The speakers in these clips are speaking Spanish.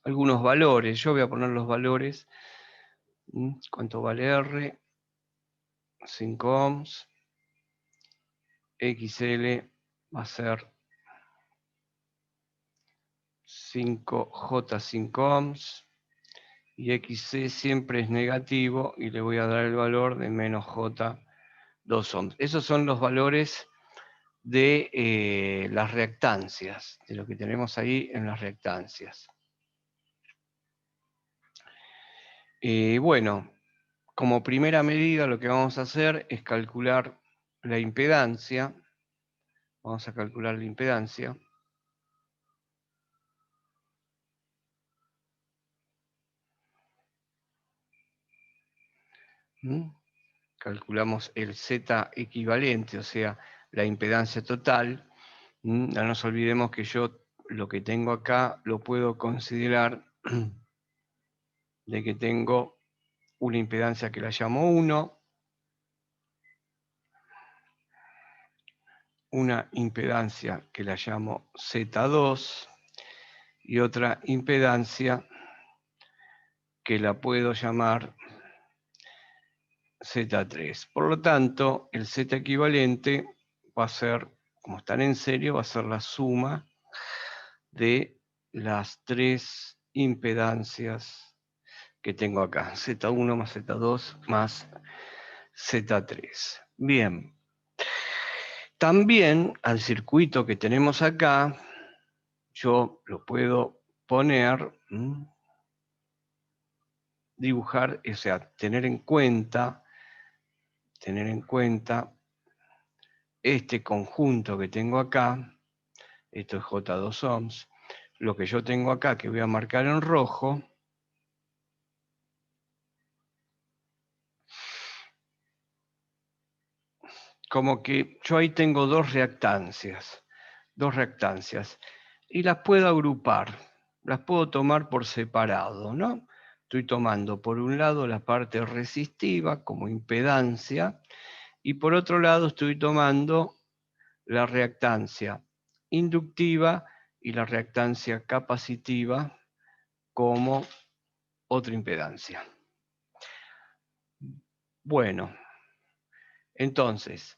algunos valores. Yo voy a poner los valores. ¿Cuánto vale R? 5 ohms. XL va a ser 5J 5 ohms. Y XC siempre es negativo y le voy a dar el valor de menos J 2 ohms. Esos son los valores de las reactancias, de lo que tenemos ahí en las reactancias. Bueno, como primera medida lo que vamos a hacer es calcular la impedancia. Vamos a calcular la impedancia. Calculamos el Z equivalente, o sea, la impedancia total. No nos olvidemos que yo lo que tengo acá lo puedo considerar de que tengo una impedancia que la llamo 1, una impedancia que la llamo Z2 y otra impedancia que la puedo llamar Z3. Por lo tanto, el Z equivalente va a ser, como están en serio, va a ser la suma de las tres impedancias que tengo acá, Z1 más Z2 más Z3. Bien. También al circuito que tenemos acá, yo lo puedo poner, dibujar, o sea, tener en cuenta este conjunto que tengo acá. Esto es J2 ohms. Lo que yo tengo acá, que voy a marcar en rojo, como que yo ahí tengo dos reactancias, y las puedo agrupar, las puedo tomar por separado, ¿no? Estoy tomando por un lado la parte resistiva como impedancia, y por otro lado estoy tomando la reactancia inductiva y la reactancia capacitiva como otra impedancia. Bueno, entonces,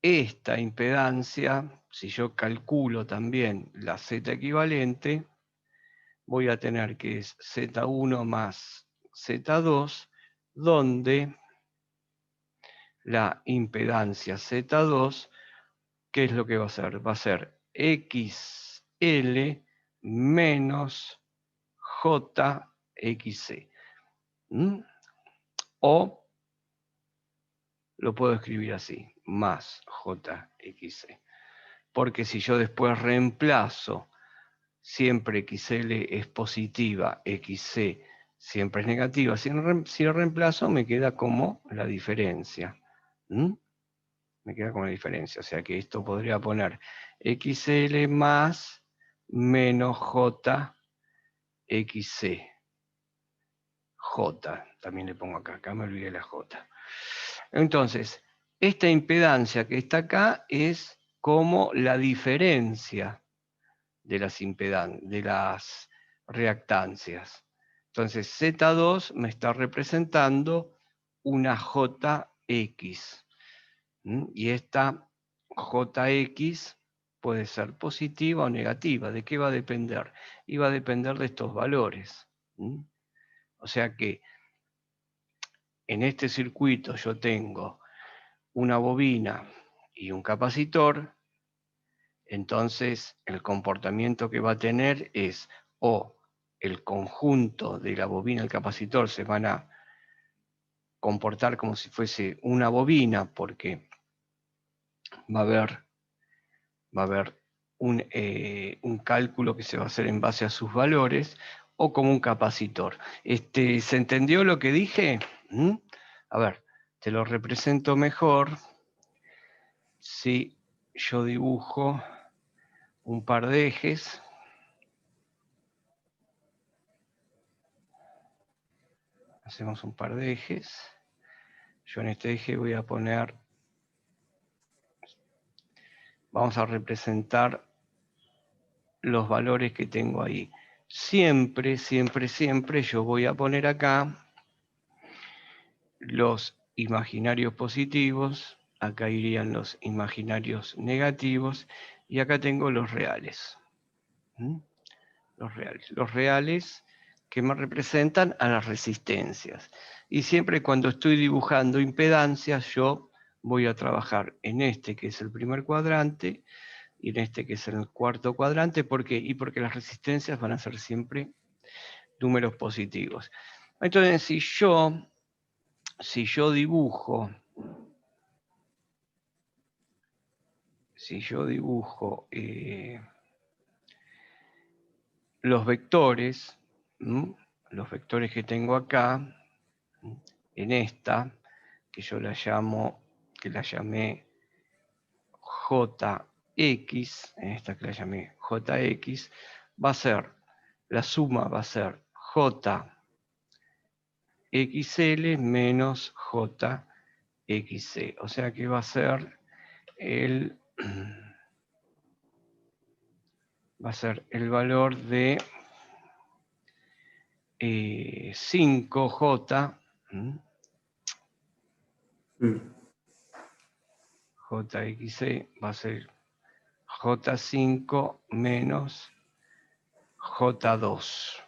esta impedancia, si yo calculo también la Z equivalente, voy a tener que es Z1 más Z2, donde la impedancia Z2, ¿qué es lo que va a ser? Va a ser XL menos JXC. O lo puedo escribir así, más JXC. Porque si yo después reemplazo, siempre XL es positiva, XC siempre es negativa, si lo reemplazo me queda como la diferencia. Me queda como la diferencia, o sea que esto podría poner XL más menos JXC. J, también le pongo acá me olvidé la J. Entonces, esta impedancia que está acá es como la diferencia de las reactancias. Entonces, Z2 me está representando una JX. Y esta JX puede ser positiva o negativa. ¿De qué va a depender? Y va a depender de estos valores. O sea que en este circuito yo tengo una bobina y un capacitor, entonces el comportamiento que va a tener es o el conjunto de la bobina y el capacitor se van a comportar como si fuese una bobina, porque va a haber un cálculo que se va a hacer en base a sus valores, o como un capacitor. ¿Se entendió lo que dije? A ver, te lo represento mejor si yo dibujo un par de ejes. Hacemos un par de ejes. Yo en este eje voy a poner, vamos a representar los valores que tengo ahí. siempre, siempre, siempre yo voy a poner acá los imaginarios positivos, acá irían los imaginarios negativos, y acá tengo los reales. Los reales que me representan a las resistencias. Y siempre cuando estoy dibujando impedancias, yo voy a trabajar en este que es el primer cuadrante, y en este que es el cuarto cuadrante. ¿Por qué? Y porque las resistencias van a ser siempre números positivos. Entonces, si yo dibujo los vectores, los vectores que tengo acá, en esta, que yo la llamé JX, en esta que la llamé JX, la suma va a ser JXL menos JXC. O sea que va a ser el valor de 5J, JXC va a ser J5 menos J2.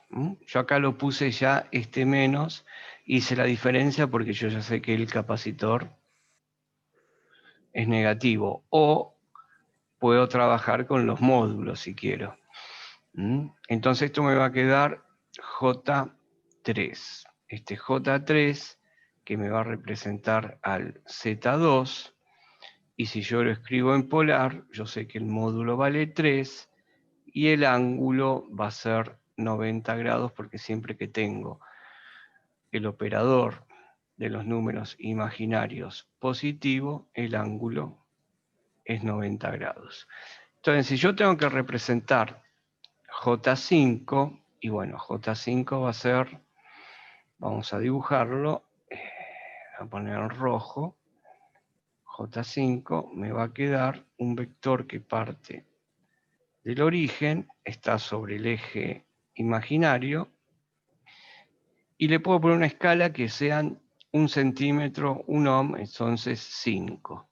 Yo acá lo puse ya este menos, hice la diferencia porque yo ya sé que el capacitor es negativo, o puedo trabajar con los módulos si quiero. Entonces esto me va a quedar J3. Este J3 que me va a representar al Z2, y si yo lo escribo en polar, yo sé que el módulo vale 3, y el ángulo va a ser 90 grados, porque siempre que tengo el operador de los números imaginarios positivo, el ángulo es 90 grados. Entonces, si yo tengo que representar J5, y bueno, J5 va a ser, vamos a dibujarlo, voy a poner en rojo, J5 me va a quedar un vector que parte del origen, está sobre el eje imaginario, y le puedo poner una escala que sean 1 centímetro, 1 ohm, entonces 5.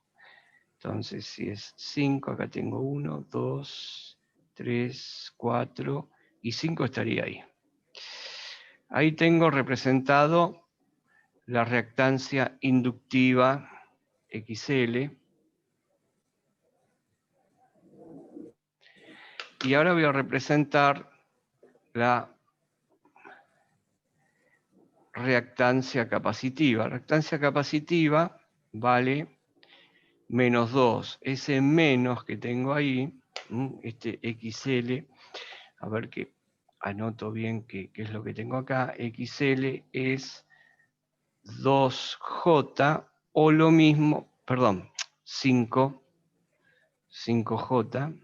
Entonces, si es 5, acá tengo 1, 2, 3, 4, y 5 estaría ahí. Ahí tengo representado la reactancia inductiva XL. Y ahora voy a representar la reactancia capacitiva. La reactancia capacitiva vale menos 2. Ese menos que tengo ahí, este XL, a ver que anoto bien qué es lo que tengo acá. XL es 2J, o lo mismo, perdón, 5J,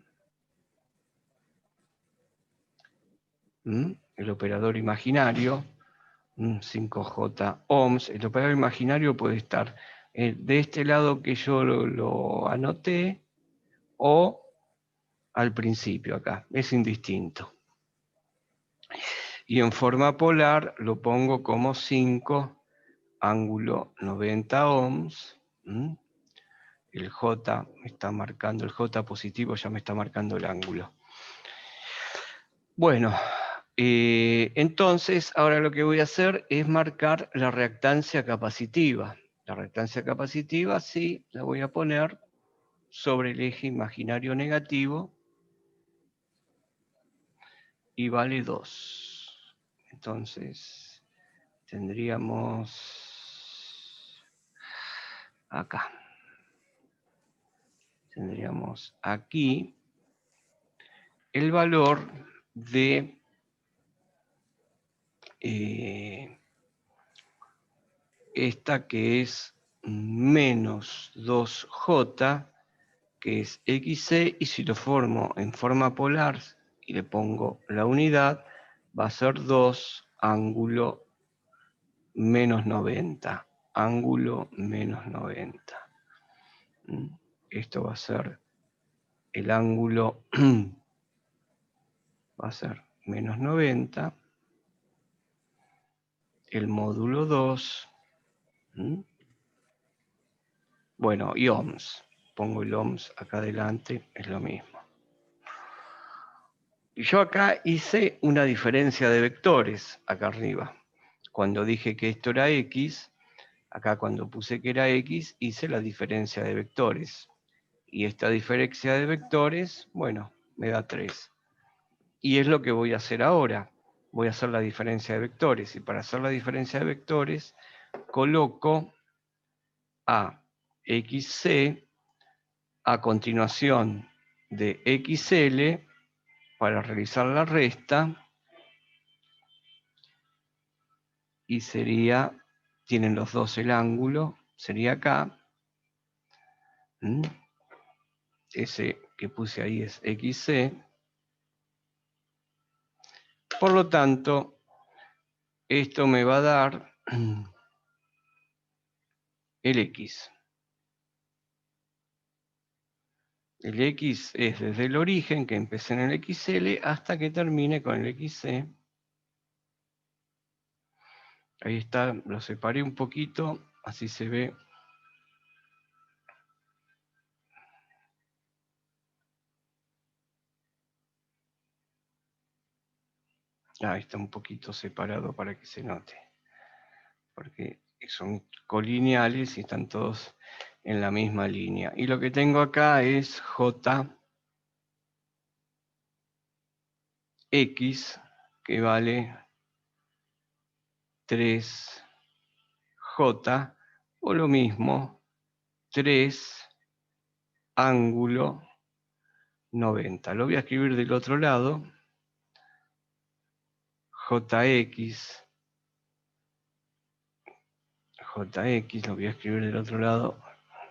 el operador imaginario, 5J ohms. El operador imaginario puede estar de este lado que yo lo anoté, o al principio acá, es indistinto. Y en forma polar lo pongo como 5, ángulo 90 ohms. El J me está marcando, el J positivo ya me está marcando el ángulo. Bueno, entonces ahora lo que voy a hacer es marcar la reactancia capacitiva. La reactancia capacitiva sí la voy a poner sobre el eje imaginario negativo, y vale 2. Entonces tendríamos acá. Tendríamos aquí el valor de esta, que es menos 2J, que es XC, y si lo formo en forma polar y le pongo la unidad, va a ser 2 ángulo menos 90. Ángulo menos 90. Esto va a ser el ángulo, va a ser menos 90, el módulo 2, bueno, y ohms. Pongo el ohms acá adelante, es lo mismo. Y yo acá hice una diferencia de vectores, acá arriba. Cuando dije que esto era X, acá cuando puse que era X, hice la diferencia de vectores. Y esta diferencia de vectores, bueno, me da 3. Y es lo que voy a hacer ahora. Voy a hacer la diferencia de vectores. Y para hacer la diferencia de vectores, coloco a XC a continuación de XL para realizar la resta. Y sería, tienen los dos el ángulo, sería acá. Ese que puse ahí es XC. Por lo tanto, esto me va a dar el X. El X es desde el origen, que empecé en el XL, hasta que termine con el XC. Ahí está, lo separé un poquito, así se ve. Ahí está un poquito separado para que se note. Porque son colineales y están todos en la misma línea. Y lo que tengo acá es JX, que vale 3J, o lo mismo, 3 ángulo 90. Lo voy a escribir del otro lado. JX lo voy a escribir del otro lado,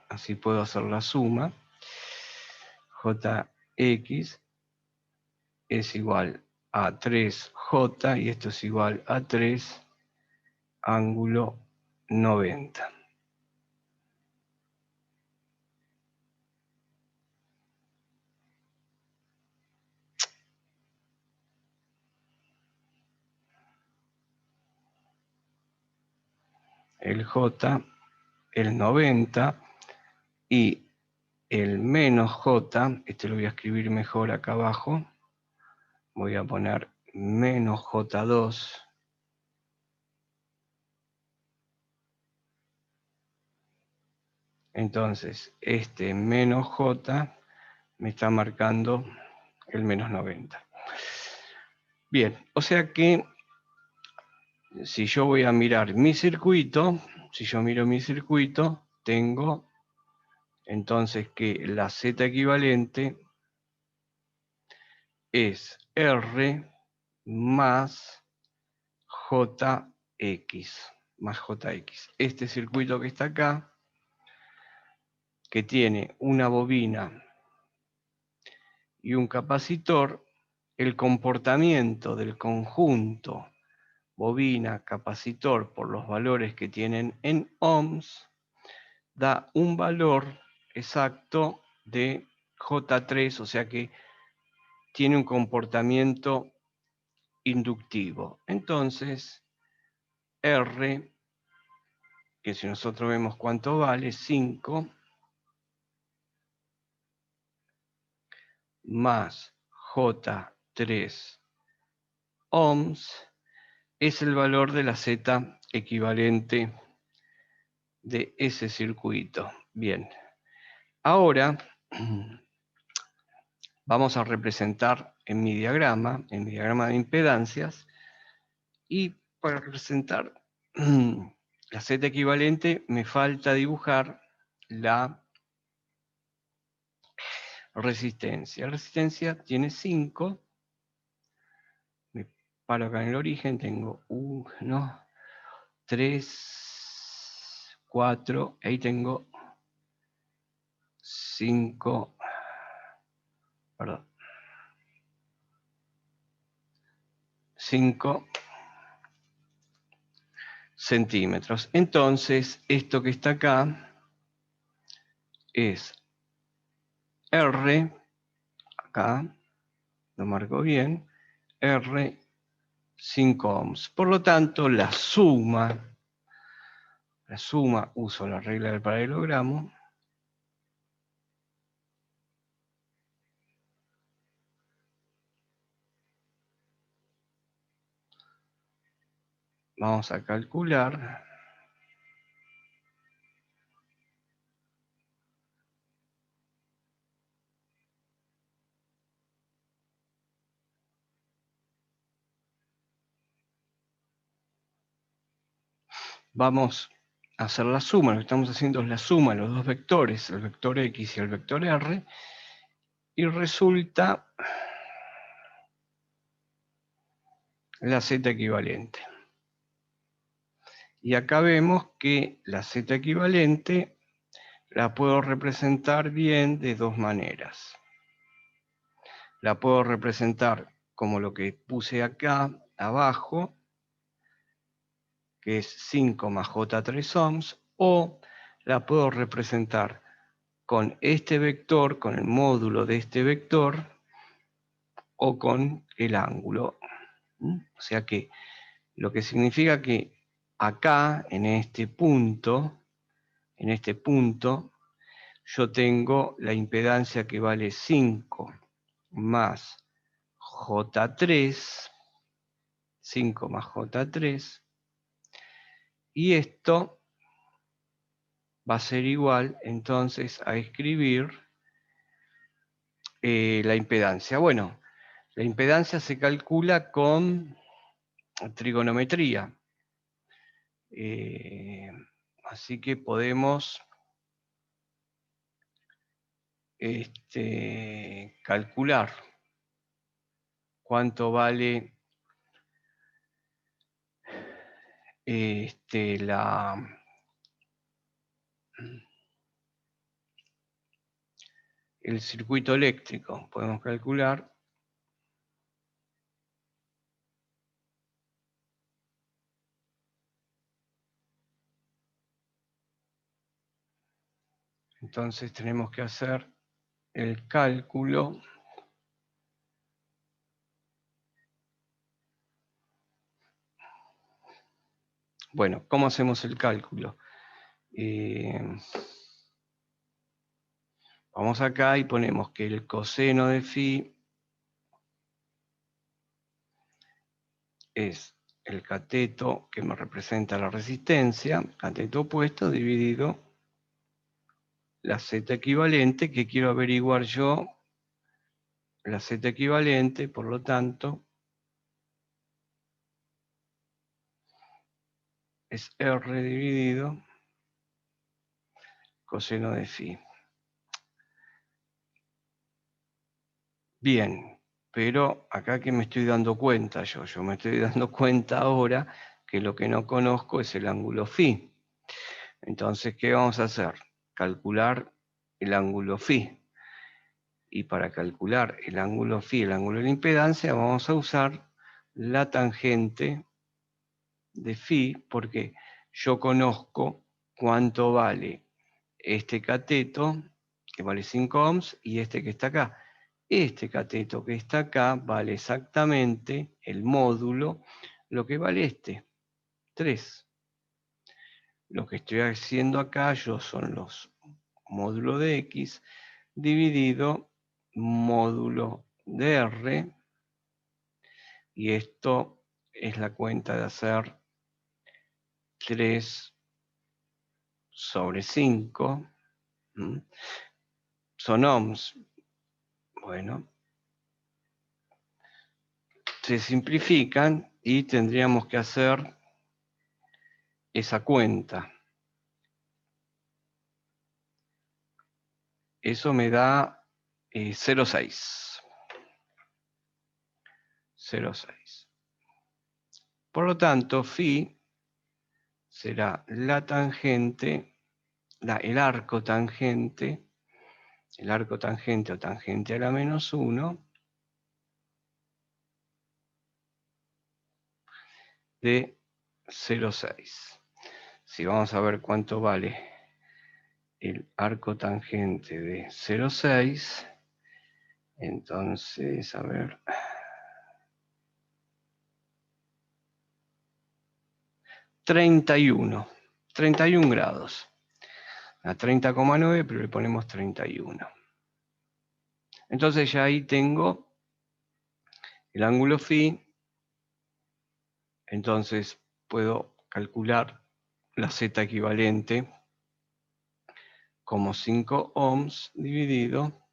así puedo hacer la suma. JX es igual a 3J y esto es igual a 3 ángulo 90. El J, el 90 y el menos J, este lo voy a escribir mejor acá abajo, voy a poner menos J2, entonces este menos J me está marcando el menos 90. Bien, o sea que si yo voy a mirar mi circuito, si yo miro mi circuito, tengo entonces que la Z equivalente es R más JX, más JX. Este circuito que está acá, que tiene una bobina y un capacitor, el comportamiento del conjunto bobina, capacitor, por los valores que tienen en ohms, da un valor exacto de J3, o sea que tiene un comportamiento inductivo. Entonces, R, que si nosotros vemos cuánto vale, 5 más J3 ohms, es el valor de la Z equivalente de ese circuito. Bien, ahora vamos a representar en mi diagrama de impedancias, y para representar la Z equivalente me falta dibujar la resistencia. La resistencia tiene 5, me paro acá en el origen, tengo 1, 3, 4, ahí tengo 5, perdón, 5 centímetros. Entonces, esto que está acá es R, acá, lo marco bien, R 5 ohms. Por lo tanto, la suma, uso la regla del paralelogramo, vamos a calcular. Vamos a hacer la suma, lo que estamos haciendo es la suma de los dos vectores, el vector X y el vector R, y resulta la Z equivalente. Y acá vemos que la Z equivalente la puedo representar bien de dos maneras. La puedo representar como lo que puse acá abajo, que es 5 más J3 ohms, o la puedo representar con este vector, con el módulo de este vector, o con el ángulo. O sea que lo que significa que acá, en este punto, yo tengo la impedancia que vale 5 más J3, 5 más J3, y esto va a ser igual entonces a escribir la impedancia. Bueno, la impedancia se calcula con trigonometría. Así que podemos calcular cuánto vale el circuito eléctrico. Podemos calcular entonces tenemos que hacer el cálculo Bueno, ¿cómo hacemos el cálculo? Vamos acá y ponemos que el coseno de phi es el cateto que me representa la resistencia, cateto opuesto dividido la Z equivalente, que quiero averiguar yo, la Z equivalente, por lo tanto, es R dividido coseno de phi. Bien, pero acá que me estoy dando cuenta yo me estoy dando cuenta ahora que lo que no conozco es el ángulo phi. Entonces, ¿qué vamos a hacer? Calcular el ángulo phi. Y para calcular el ángulo phi, el ángulo de la impedancia, vamos a usar la tangente de phi, porque yo conozco cuánto vale este cateto, que vale 5 ohms, y este que está acá. Este cateto que está acá vale exactamente el módulo, lo que vale este, 3. Lo que estoy haciendo acá yo son los módulos de X dividido módulo de R, y esto es la cuenta de hacer 3 sobre 5. Son ohms. Bueno, se simplifican y tendríamos que hacer esa cuenta. Eso me da 0,6. 0,6. Por lo tanto, phi será la tangente, el arco tangente o tangente a la menos 1 de 0,6. Si vamos a ver cuánto vale el arco tangente de 0,6, entonces, a ver, 31 grados. A 30,9, pero le ponemos 31. Entonces ya ahí tengo el ángulo phi. Entonces puedo calcular la Z equivalente como 5 ohms dividido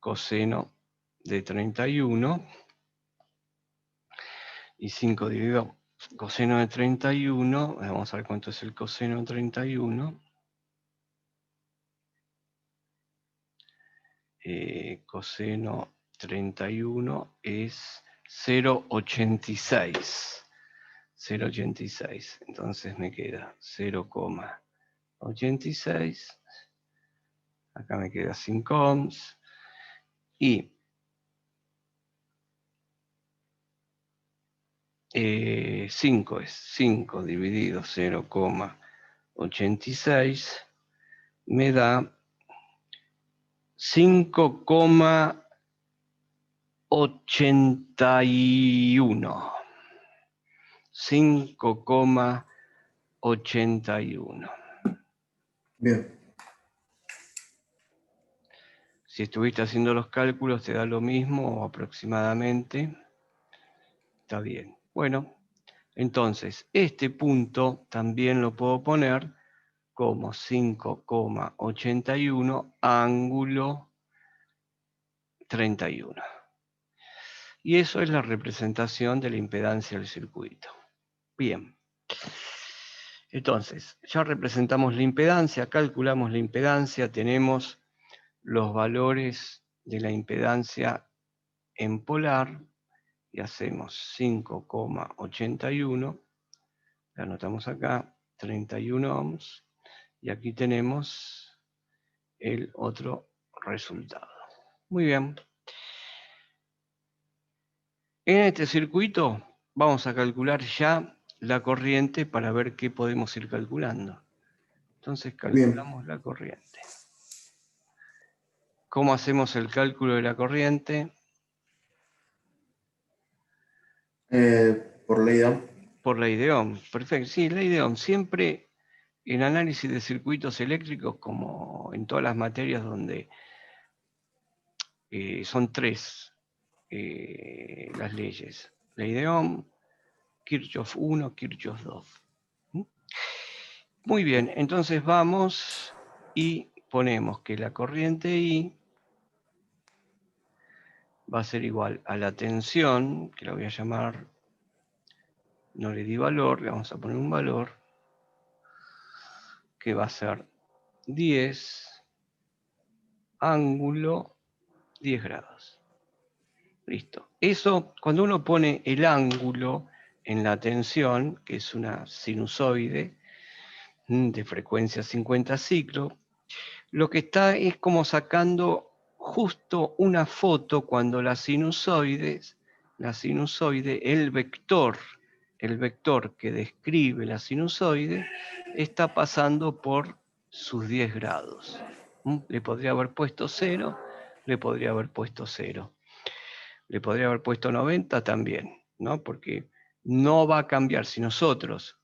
coseno de 31. Y 5 dividido coseno de 31. Vamos a ver cuánto es el coseno de 31. Coseno 31 es 0,86. 0,86. Entonces me queda 0,86. Acá me queda 5 ohms. Y 5 es 5 dividido 0,86. Me da 5,81. 5,81. Bien. Si estuviste haciendo los cálculos, te da lo mismo o aproximadamente. Está bien. Bueno, entonces, este punto también lo puedo poner como 5,81 ángulo 31. Y eso es la representación de la impedancia del circuito. Bien. Entonces, ya representamos la impedancia, calculamos la impedancia, tenemos los valores de la impedancia en polar y hacemos 5,81, la anotamos acá, 31 ohms, y aquí tenemos el otro resultado. Muy bien. En este circuito vamos a calcular ya la corriente para ver qué podemos ir calculando. Entonces Bien. calculamos la corriente. ¿Cómo hacemos el cálculo de la corriente? Por ley de Ohm. Por ley de Ohm. Perfecto. Sí, ley de Ohm. Siempre en análisis de circuitos eléctricos, como en todas las materias donde son tres las leyes. Ley de Ohm, Kirchhoff 1, Kirchhoff 2. ¿Mm? Muy bien, entonces vamos y ponemos que la corriente I va a ser igual a la tensión, que la voy a llamar, no le di valor, le vamos a poner un valor, que va a ser 10 ángulo 10 grados. Listo. Eso, cuando uno pone el ángulo en la tensión, que es una sinusoide de frecuencia 50 ciclos, lo que está es como sacando justo una foto cuando la sinusoide, el vector que describe la sinusoide, está pasando por sus 10 grados. Le podría haber puesto 0, le podría haber puesto 0. Le podría haber puesto 90 también, ¿no? Porque no va a cambiar. Si nosotros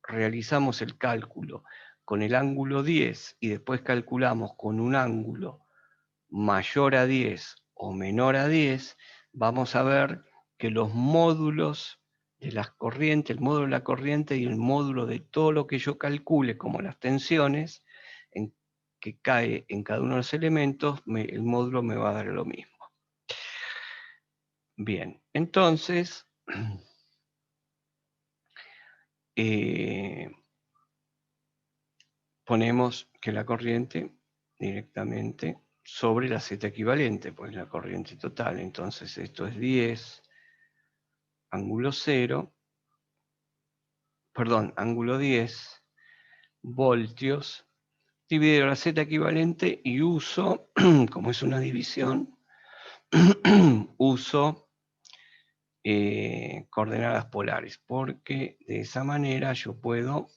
realizamos el cálculo con el ángulo 10 y después calculamos con un ángulo mayor a 10 o menor a 10, vamos a ver que los módulos de las corrientes, el módulo de la corriente y el módulo de todo lo que yo calcule, como las tensiones, que cae en cada uno de los elementos, el módulo me va a dar lo mismo. Bien, entonces, ponemos que la corriente directamente sobre la Z equivalente, pues la corriente total. Entonces esto es 10, ángulo 0, perdón, ángulo 10, voltios, dividido la Z equivalente y uso, como es una división, uso coordenadas polares, porque de esa manera yo puedo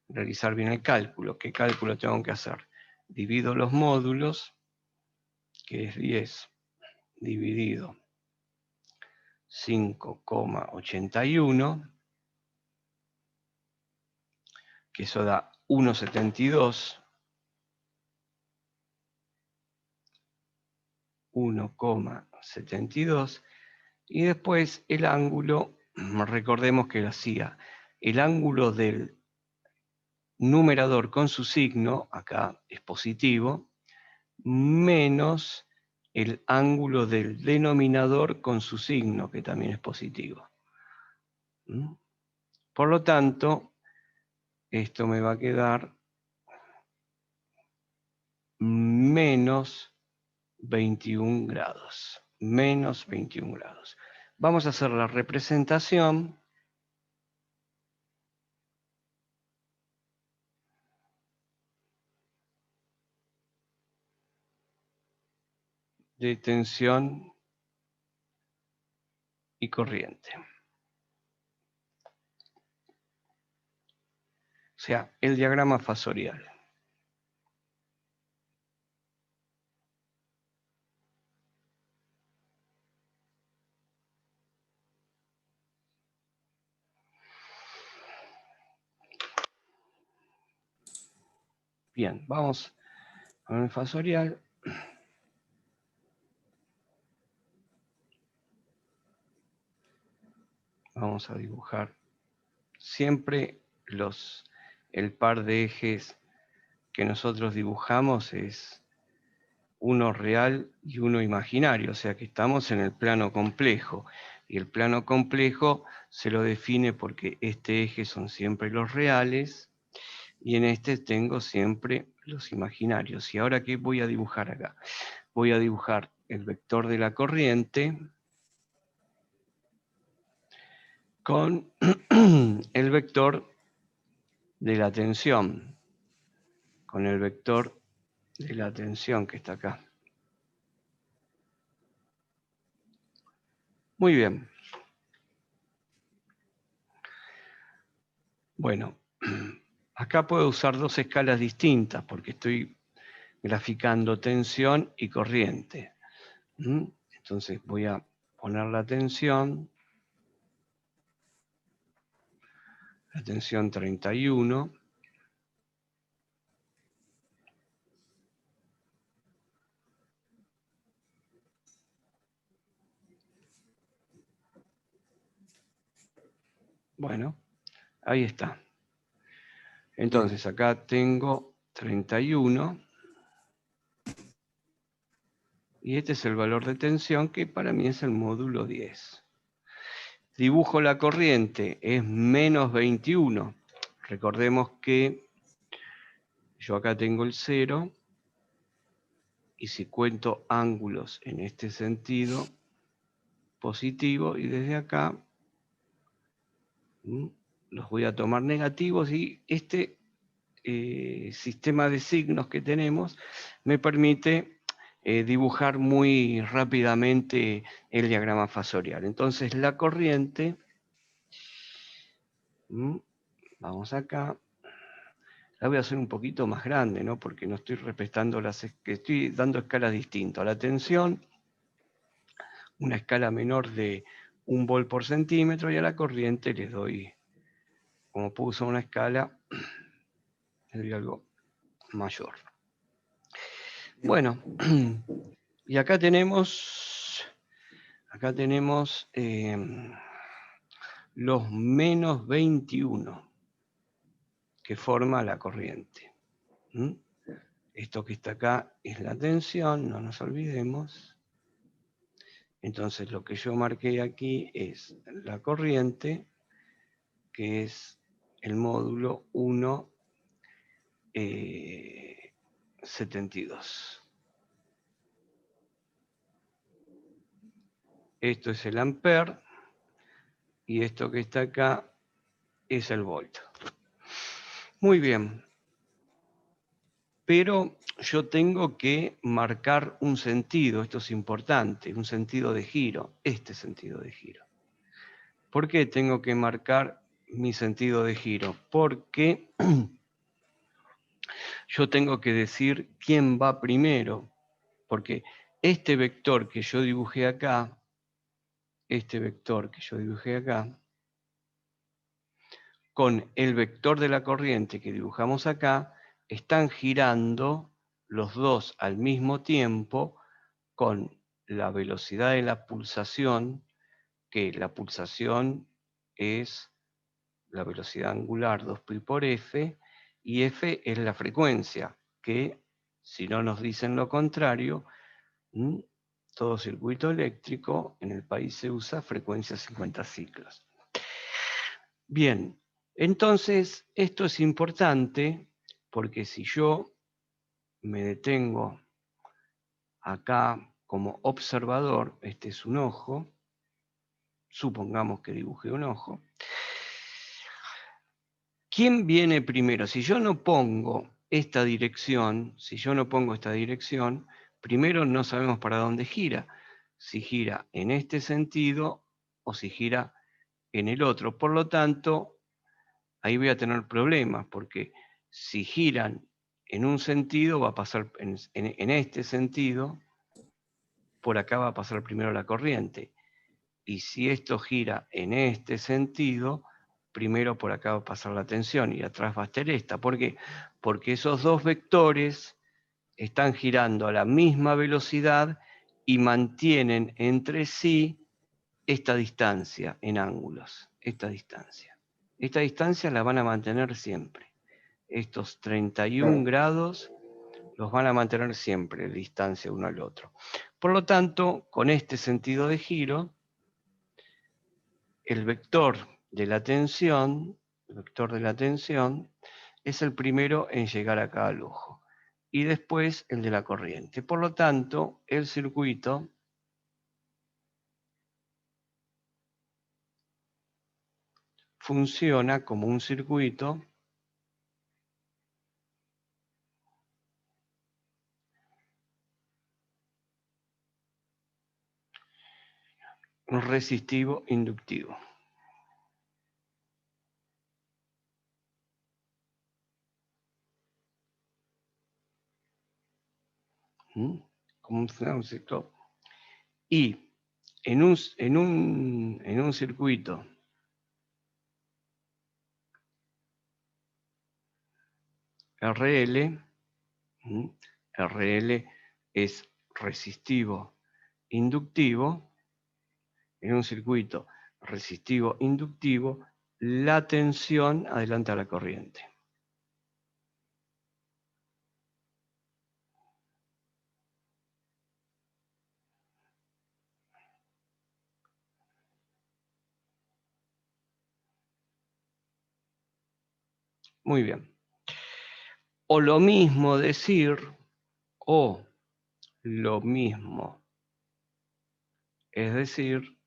realizar bien el cálculo. ¿Qué cálculo tengo que hacer? Divido los módulos, que es 10 dividido 5,81, que eso da 1,72. 1,72. Y después el ángulo, recordemos que lo hacía, el ángulo del numerador con su signo, acá es positivo, menos el ángulo del denominador con su signo, que también es positivo. Por lo tanto, esto me va a quedar menos 21 grados. Menos 21 grados. Vamos a hacer la representación de tensión y corriente. O sea, el diagrama fasorial. Bien, vamos con el fasorial. Vamos a dibujar siempre el par de ejes que nosotros dibujamos es uno real y uno imaginario, o sea que estamos en el plano complejo. Y el plano complejo se lo define porque este eje son siempre los reales y en este tengo siempre los imaginarios. ¿Y ahora qué voy a dibujar acá? Voy a dibujar el vector de la corriente con el vector de la tensión, con el vector de la tensión que está acá. Muy bien. Bueno, acá puedo usar dos escalas distintas porque estoy graficando tensión y corriente. Entonces voy a poner la tensión 31. Bueno, ahí está. Entonces acá tengo 31. Y este es el valor de tensión que para mí es el módulo 10. Dibujo la corriente, es menos 21. Recordemos que yo acá tengo el 0. Y si cuento ángulos en este sentido, positivo, y desde acá los voy a tomar negativos, y este sistema de signos que tenemos me permite dibujar muy rápidamente el diagrama fasorial. Entonces la corriente, vamos acá, la voy a hacer un poquito más grande, ¿no? Porque no estoy respetando estoy dando escalas distintas. A la tensión, una escala menor de 1 volt por centímetro, y a la corriente les doy, como puso una escala, le doy algo mayor. Bueno, y acá tenemos los menos 21 que forma la corriente. Esto que está acá es la tensión, no nos olvidemos. Entonces lo que yo marqué aquí es la corriente, que es el módulo 1,72. Esto es el ampere y esto que está acá es el volt. Muy bien. Pero yo tengo que marcar un sentido, esto es importante, un sentido de giro, este sentido de giro. ¿Por qué tengo que marcar mi sentido de giro? Porque yo tengo que decir quién va primero, porque este vector que yo dibujé acá, con el vector de la corriente que dibujamos acá, están girando los dos al mismo tiempo con la velocidad de la pulsación, que la pulsación es la velocidad angular 2π por f, y f es la frecuencia, que si no nos dicen lo contrario, todo circuito eléctrico en el país se usa frecuencia 50 ciclos. Bien, entonces esto es importante porque si yo me detengo acá como observador, este es un ojo, supongamos que dibujé un ojo, ¿quién viene primero? Si yo no pongo esta dirección, primero no sabemos para dónde gira, si gira en este sentido o si gira en el otro. Por lo tanto, ahí voy a tener problemas, porque si giran en un sentido, va a pasar en este sentido, por acá va a pasar primero la corriente. Y si esto gira en este sentido, primero por acá va a pasar la tensión y atrás va a estar esta. ¿Por qué? Porque esos dos vectores están girando a la misma velocidad y mantienen entre sí esta distancia en ángulos, esta distancia. Esta distancia la van a mantener siempre. Estos 31 grados los van a mantener siempre, distancia uno al otro. Por lo tanto, con este sentido de giro, el vector de la tensión es el primero en llegar acá al ojo. Y después el de la corriente. Por lo tanto, el circuito funciona como un circuito resistivo inductivo. Como un circuito. Y en un circuito RL, RL es resistivo inductivo, en un circuito resistivo inductivo, la tensión adelanta la corriente. Muy bien. O lo mismo decir, o lo mismo es decir,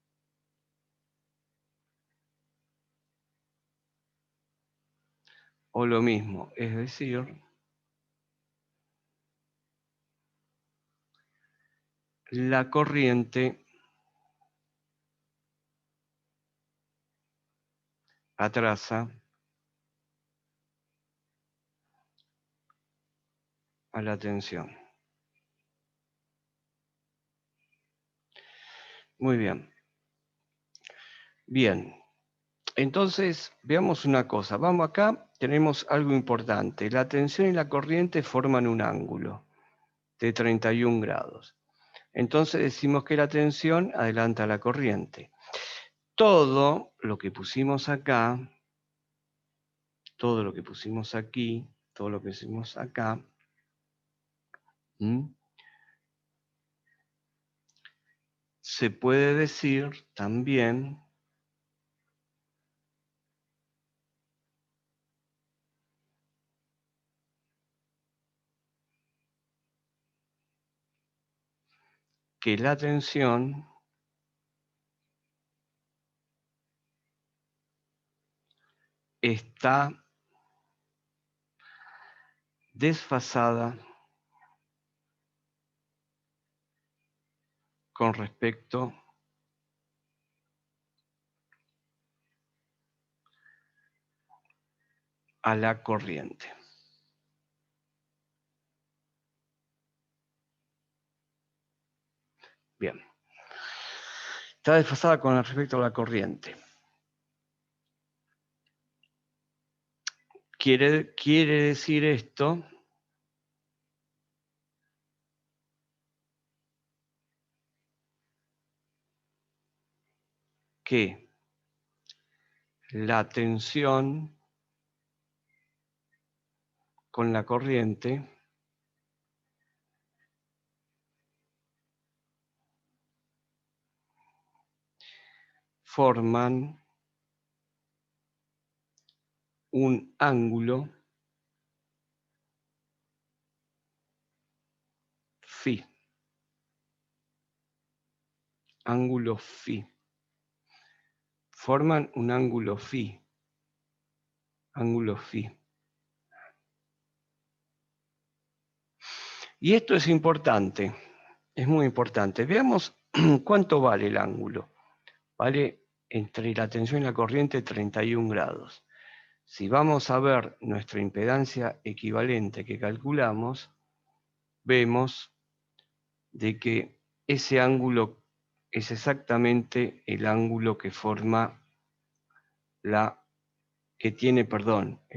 o lo mismo es decir, la corriente atrasa a la tensión. Muy bien. Bien. Entonces, veamos una cosa. Vamos acá, tenemos algo importante. La tensión y la corriente forman un ángulo de 31 grados. Entonces decimos que la tensión adelanta la corriente. Todo lo que pusimos acá, todo lo que pusimos aquí, todo lo que pusimos acá, se puede decir también que la tensión está desfasada con respecto a la corriente. Bien. Está desfasada con respecto a la corriente. Quiere decir esto que la tensión con la corriente forman un ángulo phi. Ángulo phi. Forman un ángulo phi. Ángulo phi. Y esto es importante, es muy importante. Veamos cuánto vale el ángulo. Vale entre la tensión y la corriente 31 grados. Si vamos a ver nuestra impedancia equivalente que calculamos, vemos de que ese ángulo es exactamente el ángulo que forma el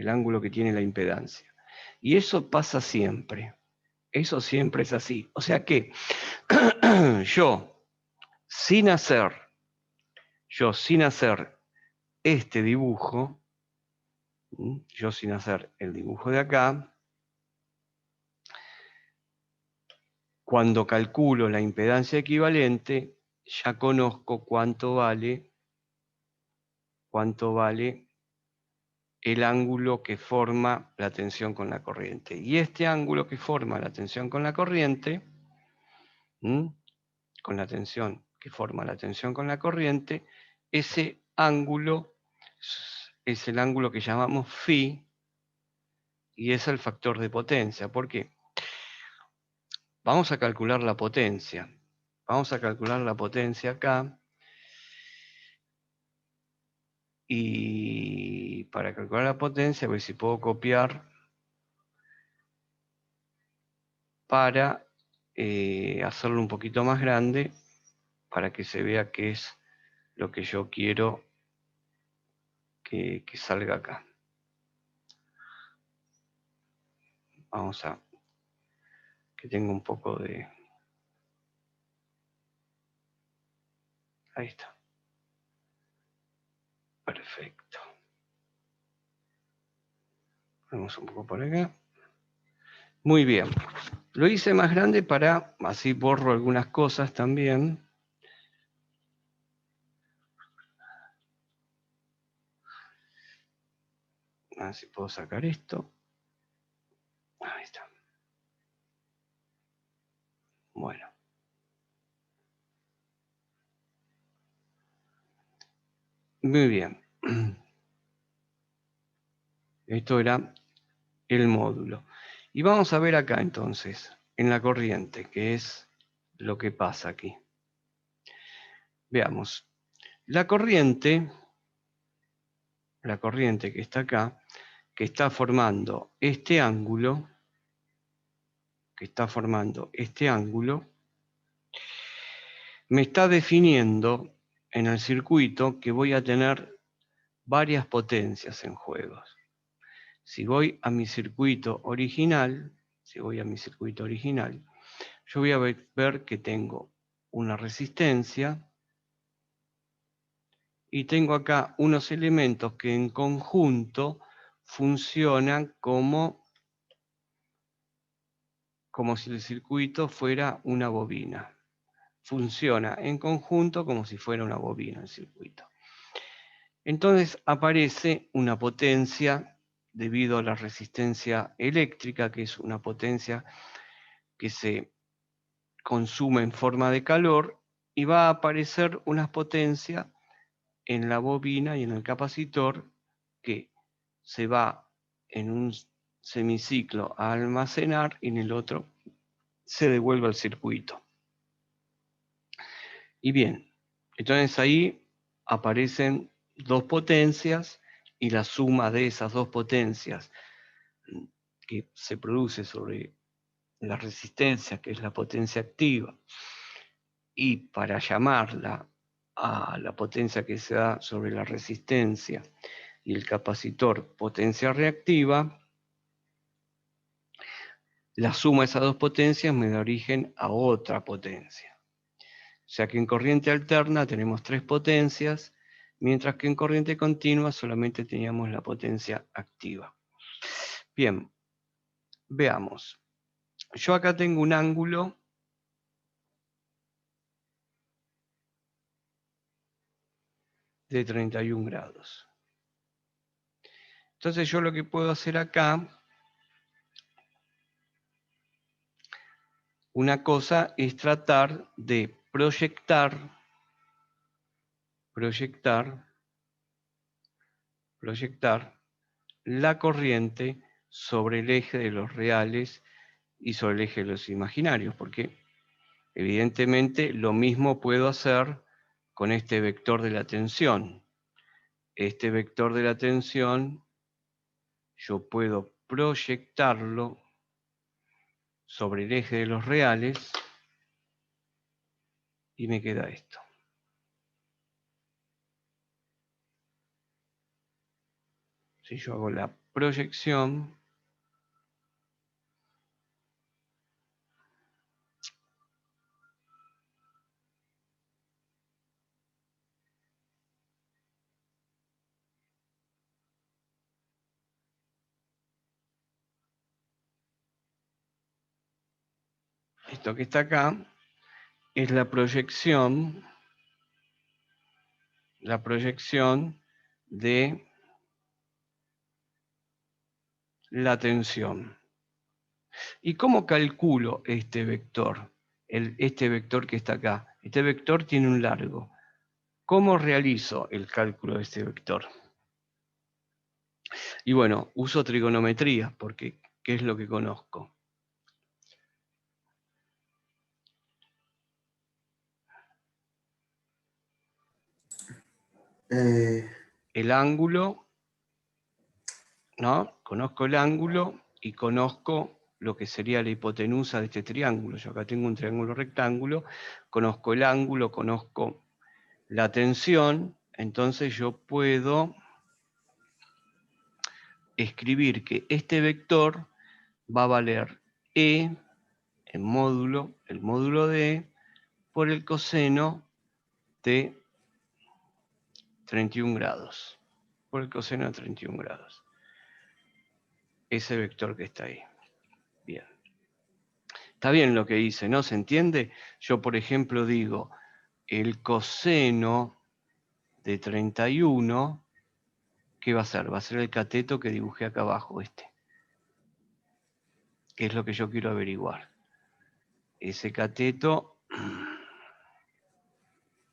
ángulo que tiene la impedancia. Y eso pasa siempre. Eso siempre es así. O sea que yo, sin hacer este dibujo, yo sin hacer el dibujo de acá, cuando calculo la impedancia equivalente, ya conozco cuánto vale el ángulo que forma la tensión con la corriente. Y este ángulo que forma la tensión con la corriente, con la tensión que forma la tensión con la corriente, ese ángulo es el ángulo que llamamos phi y es el factor de potencia. ¿Por qué? Vamos a calcular la potencia. Vamos a calcular la potencia acá. Y para calcular la potencia, a ver si puedo copiar para hacerlo un poquito más grande para que se vea qué es lo que yo quiero que salga acá. Vamos a que tenga un poco de... Ahí está. Perfecto. Vamos un poco por acá. Muy bien. Lo hice más grande para, así borro algunas cosas también. A ver si puedo sacar esto. Ahí está. Bueno. Muy bien. Esto era el módulo. Y vamos a ver acá entonces, en la corriente, que es lo que pasa aquí. Veamos. La corriente que está acá, que está formando este ángulo, me está definiendo en el circuito que voy a tener varias potencias en juego. Si voy a mi circuito original, yo voy a ver que tengo una resistencia y tengo acá unos elementos que en conjunto funcionan como si el circuito fuera una bobina. Funciona en conjunto como si fuera una bobina el circuito. Entonces aparece una potencia debido a la resistencia eléctrica, que es una potencia que se consume en forma de calor, y va a aparecer una potencia en la bobina y en el capacitor que se va en un semiciclo a almacenar y en el otro se devuelve al circuito. Y bien, entonces ahí aparecen dos potencias y la suma de esas dos potencias que se produce sobre la resistencia, que es la potencia activa, y para llamarla a la potencia que se da sobre la resistencia y el capacitor potencia reactiva, la suma de esas dos potencias me da origen a otra potencia. O sea que en corriente alterna tenemos 3 potencias, mientras que en corriente continua solamente teníamos la potencia activa. Bien, veamos. Yo acá tengo un ángulo de 31 grados. Entonces yo lo que puedo hacer acá, una cosa es tratar de proyectar la corriente sobre el eje de los reales y sobre el eje de los imaginarios, porque evidentemente lo mismo puedo hacer con este vector de la tensión. Este vector de la tensión yo puedo proyectarlo sobre el eje de los reales y me queda esto. Si yo hago la proyección, esto que está acá es la proyección de la tensión. ¿Y cómo calculo este vector? Este vector que está acá. Este vector tiene un largo. ¿Cómo realizo el cálculo de este vector? Y bueno, uso trigonometría, porque ¿qué es lo que conozco? El ángulo, ¿no? Conozco el ángulo y conozco lo que sería la hipotenusa de este triángulo. Yo acá tengo un triángulo rectángulo, conozco el ángulo, conozco la tensión, entonces yo puedo escribir que este vector va a valer E, el módulo de, por el coseno de 31 grados. Por el coseno de 31 grados. Ese vector que está ahí. Bien. Está bien lo que hice, ¿no? ¿Se entiende? Yo, por ejemplo, digo, el coseno de 31, ¿qué va a ser? Va a ser el cateto que dibujé acá abajo, este. Que es lo que yo quiero averiguar. Ese cateto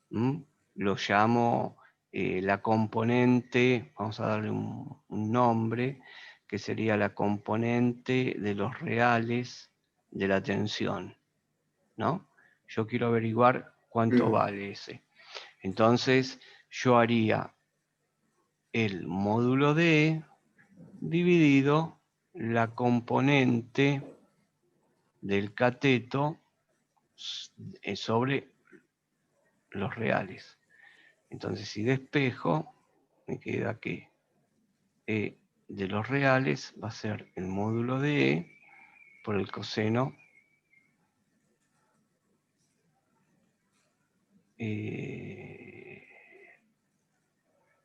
lo llamo la componente, vamos a darle un nombre, que sería la componente de los reales de la tensión, ¿no? Yo quiero averiguar cuánto vale ese. Entonces, yo haría el módulo de dividido la componente del cateto sobre los reales. Entonces, si despejo, me queda que E de los reales va a ser el módulo de E por el coseno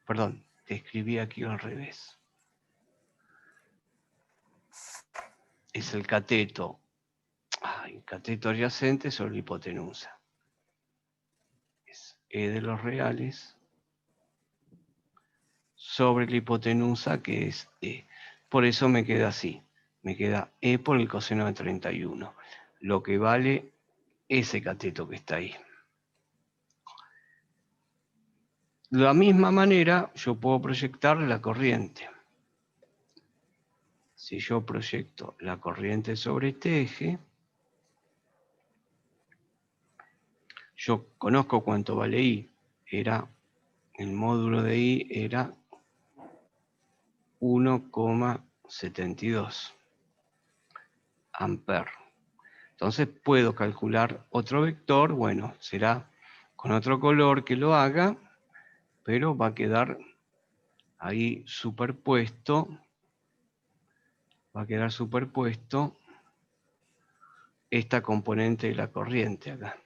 perdón, te escribí aquí al revés. Es el cateto adyacente sobre la hipotenusa. Es E de los reales sobre la hipotenusa, que es E. Por eso me queda así. Me queda E por el coseno de 31. Lo que vale ese cateto que está ahí. De la misma manera, yo puedo proyectar la corriente. Si yo proyecto la corriente sobre este eje, yo conozco cuánto vale I. El módulo de I era 1,72 amperes. Entonces puedo calcular otro vector, bueno, será con otro color que lo haga, pero va a quedar ahí superpuesto, va a quedar superpuesto esta componente de la corriente acá.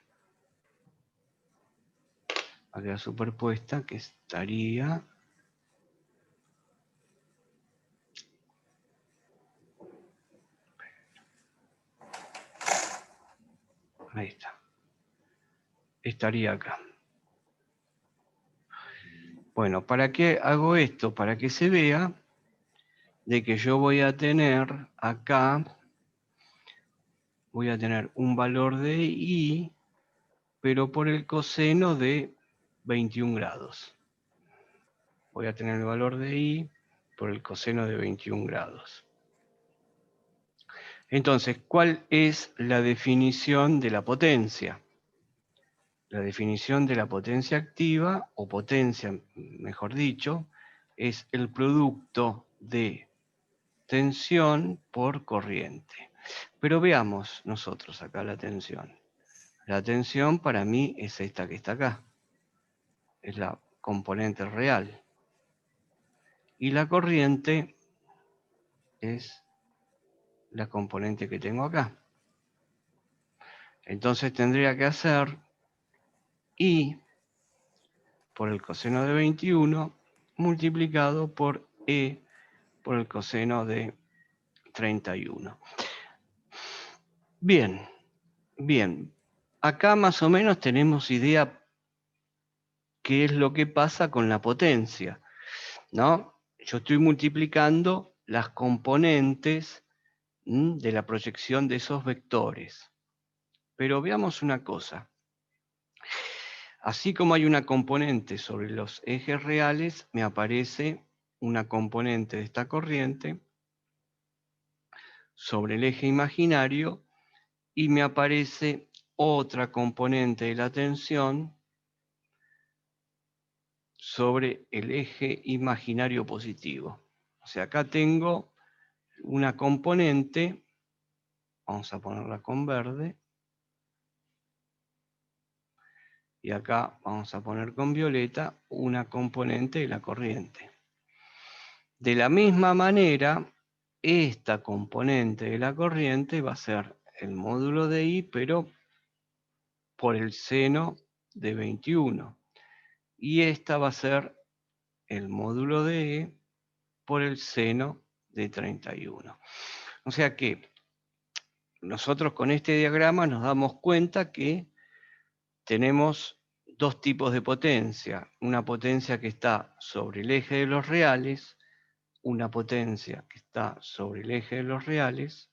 Va a quedar superpuesta, que estaría... Ahí está. Estaría acá. Bueno, ¿para qué hago esto? Para que se vea de que yo voy a tener acá, voy a tener un valor de I, pero por el coseno de 21 grados. Voy a tener el valor de I por el coseno de 21 grados. Entonces, ¿cuál es la definición de la potencia? La definición de la potencia activa, o potencia, mejor dicho, es el producto de tensión por corriente. Pero veamos nosotros acá la tensión. La tensión para mí es esta que está acá. Es la componente real. Y la corriente es la componente que tengo acá. Entonces tendría que hacer I por el coseno de 21 multiplicado por E por el coseno de 31. Bien, bien. Acá más o menos tenemos idea qué es lo que pasa con la potencia, ¿no? Yo estoy multiplicando las componentes de la proyección de esos vectores. Pero veamos una cosa. Así como hay una componente sobre los ejes reales, me aparece una componente de esta corriente sobre el eje imaginario y me aparece otra componente de la tensión sobre el eje imaginario positivo. O sea, acá tengo una componente, vamos a ponerla con verde, y acá vamos a poner con violeta una componente de la corriente. De la misma manera, esta componente de la corriente va a ser el módulo de I, pero por el seno de 21. Y esta va a ser el módulo de E por el seno de 31. O sea que nosotros con este diagrama nos damos cuenta que tenemos dos tipos de potencia. Una potencia que está sobre el eje de los reales, una potencia que está sobre el eje de los reales.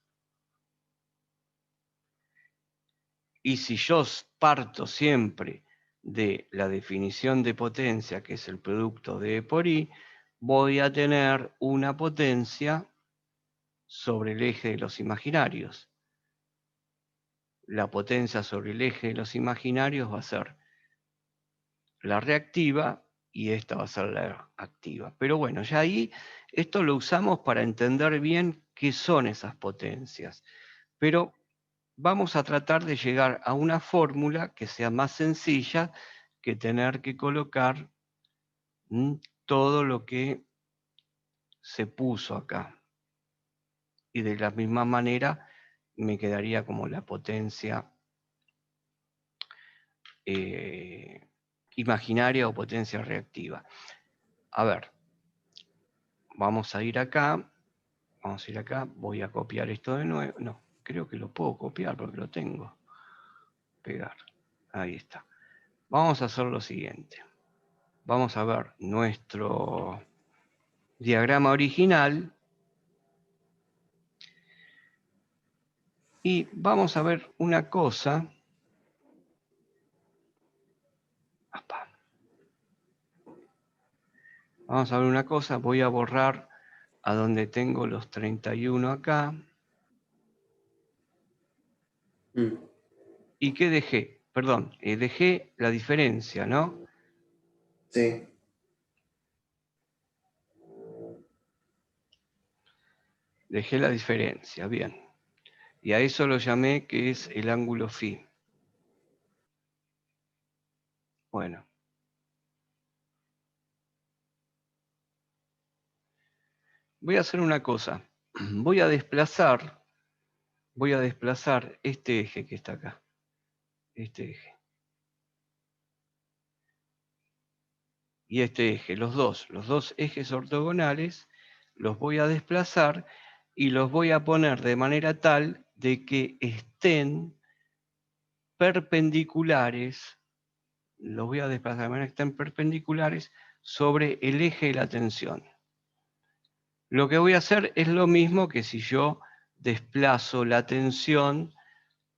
Y si yo parto siempre de la definición de potencia, que es el producto de E por I, voy a tener una potencia sobre el eje de los imaginarios. La potencia sobre el eje de los imaginarios va a ser la reactiva y esta va a ser la activa. Pero bueno, ya ahí esto lo usamos para entender bien qué son esas potencias. Pero vamos a tratar de llegar a una fórmula que sea más sencilla que tener que colocar todo lo que se puso acá. Y de la misma manera me quedaría como la potencia imaginaria o potencia reactiva. A ver, vamos a ir acá, voy a copiar esto de nuevo. No, creo que lo puedo copiar porque lo tengo. Pegar, ahí está. Vamos a hacer lo siguiente. Vamos a ver nuestro diagrama original y vamos a ver una cosa. Vamos a ver una cosa, voy a borrar a donde tengo los 31 acá. ¿Y qué dejé? Perdón, dejé la diferencia, ¿no? Sí. Dejé la diferencia, bien. Y a eso lo llamé que es el ángulo phi. Bueno. voy a hacer una cosa. Voy a desplazar este eje que está acá. Este eje. Y este eje, los dos ejes ortogonales, los voy a desplazar y los voy a poner de manera tal de que estén perpendiculares, los voy a desplazar de manera que estén perpendiculares sobre el eje de la tensión. Lo que voy a hacer es lo mismo que si yo desplazo la tensión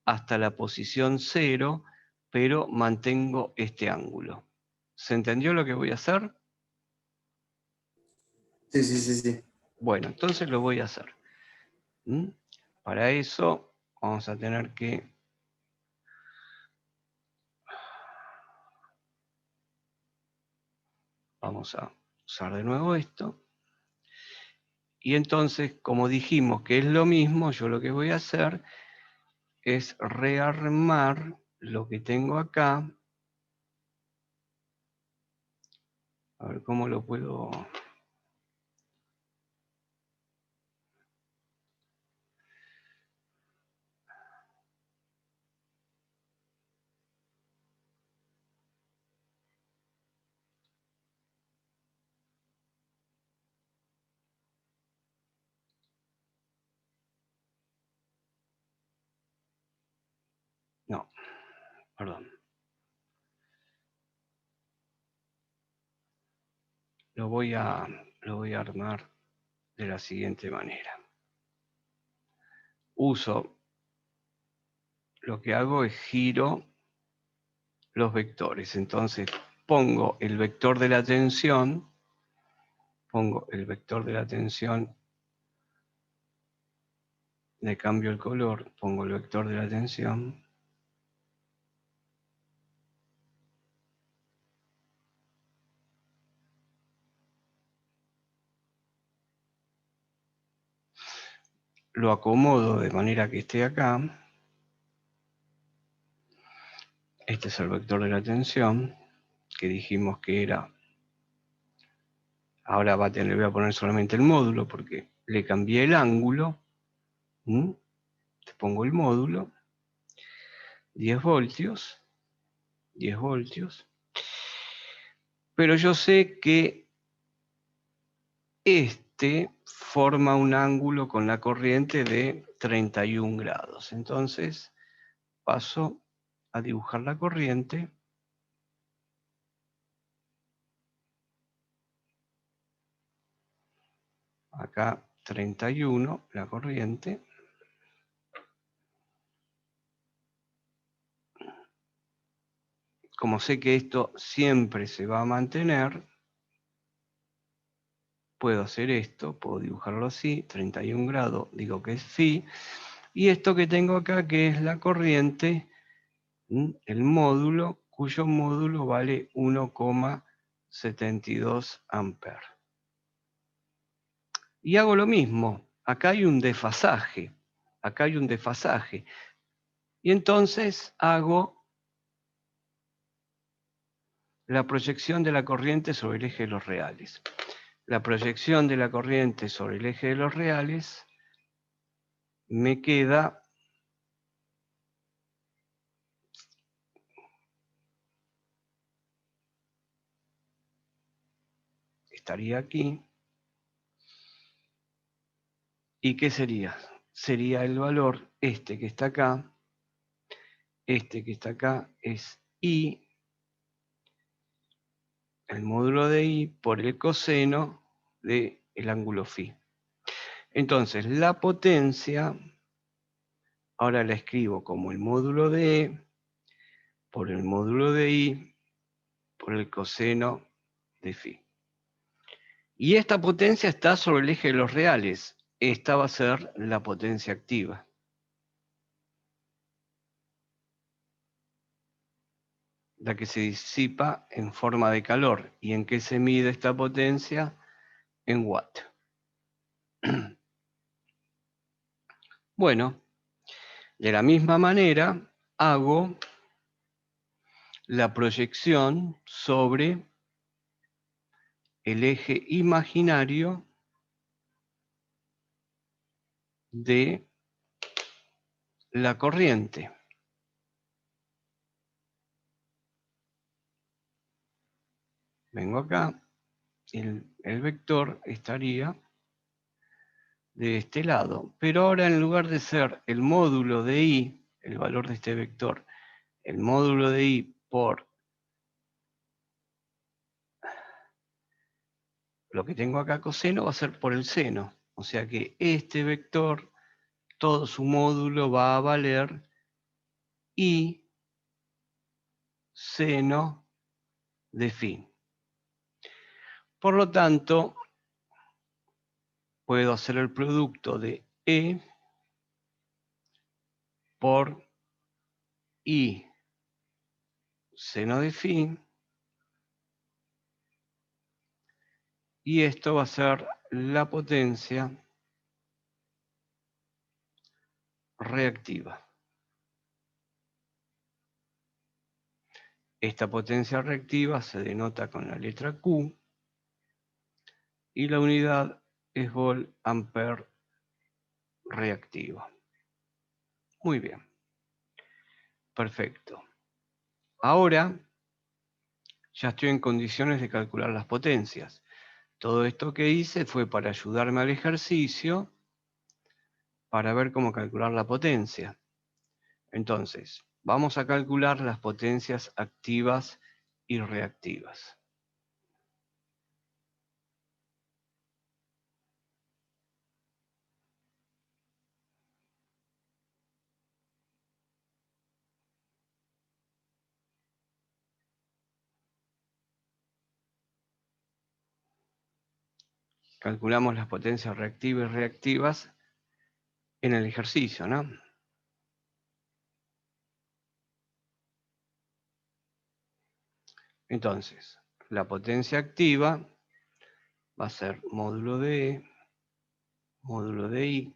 hasta la posición 0, pero mantengo este ángulo. ¿Se entendió lo que voy a hacer? Sí, sí, sí, sí. Bueno, entonces lo voy a hacer. Para eso vamos a tener que... Vamos a usar de nuevo esto. Y entonces, como dijimos que es lo mismo, yo lo que voy a hacer es rearmar lo que tengo acá. A ver cómo lo puedo... No, perdón. Lo voy a armar de la siguiente manera. Lo que hago es giro los vectores. Entonces pongo el vector de la tensión, le cambio el color, pongo el vector de la tensión. Lo acomodo de manera que esté acá. Este es el vector de la tensión, que dijimos que era... Ahora voy a poner solamente el módulo porque le cambié el ángulo. Te pongo el módulo. 10 voltios. 10 voltios. Pero yo sé que este forma un ángulo con la corriente de 31 grados. Entonces paso a dibujar la corriente. Acá 31, la corriente. Como sé que esto siempre se va a mantener, puedo hacer esto, puedo dibujarlo así, 31 grados, digo que es phi. Y esto que tengo acá, que es la corriente, el módulo, cuyo módulo vale 1,72 amperes. Y hago lo mismo, acá hay un desfasaje, Y entonces hago la proyección de la corriente sobre el eje de los reales. La proyección de la corriente sobre el eje de los reales me queda... Estaría aquí. ¿Y qué sería? Sería el valor, este que está acá, es I, el módulo de I por el coseno del ángulo phi. Entonces, la potencia, ahora la escribo como el módulo de E por el módulo de I por el coseno de phi. Y esta potencia está sobre el eje de los reales. Esta va a ser la potencia activa. La que se disipa en forma de calor. ¿Y en qué se mide esta potencia? En watt. Bueno, de la misma manera hago la proyección sobre el eje imaginario de la corriente. Vengo acá, el vector estaría de este lado, pero ahora en lugar de ser el módulo de I, el valor de este vector, el módulo de I por lo que tengo acá coseno, va a ser por el seno. O sea que este vector, todo su módulo va a valer I seno de phi. Por lo tanto, puedo hacer el producto de E por I seno de phi, y esto va a ser la potencia reactiva. Esta potencia reactiva se denota con la letra Q y la unidad es volt-ampere reactivo. Muy bien. Perfecto. Ahora ya estoy en condiciones de calcular las potencias. Todo esto que hice fue para ayudarme al ejercicio, para ver cómo calcular la potencia. Entonces, vamos a calcular las potencias activas y reactivas. Calculamos las potencias reactivas y reactivas en el ejercicio, ¿no? Entonces, la potencia activa va a ser módulo de E, módulo de I,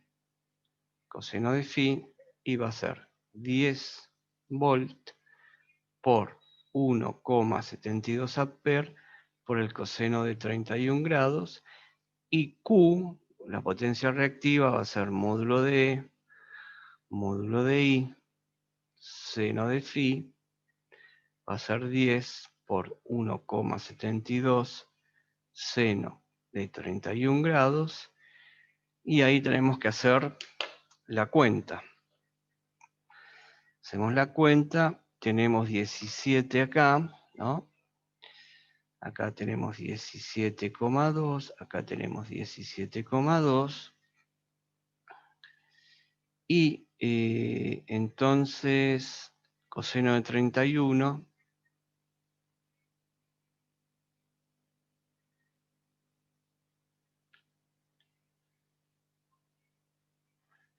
coseno de phi, y va a ser 10 volt por 1,72 amperes por el coseno de 31 grados, y Q, la potencia reactiva, va a ser módulo de E, módulo de I, seno de phi, va a ser 10 por 1,72 seno de 31 grados, y ahí tenemos que hacer la cuenta. Hacemos la cuenta, tenemos 17 acá, ¿no? Acá tenemos 17,2, acá tenemos 17,2. Y entonces, coseno de 31,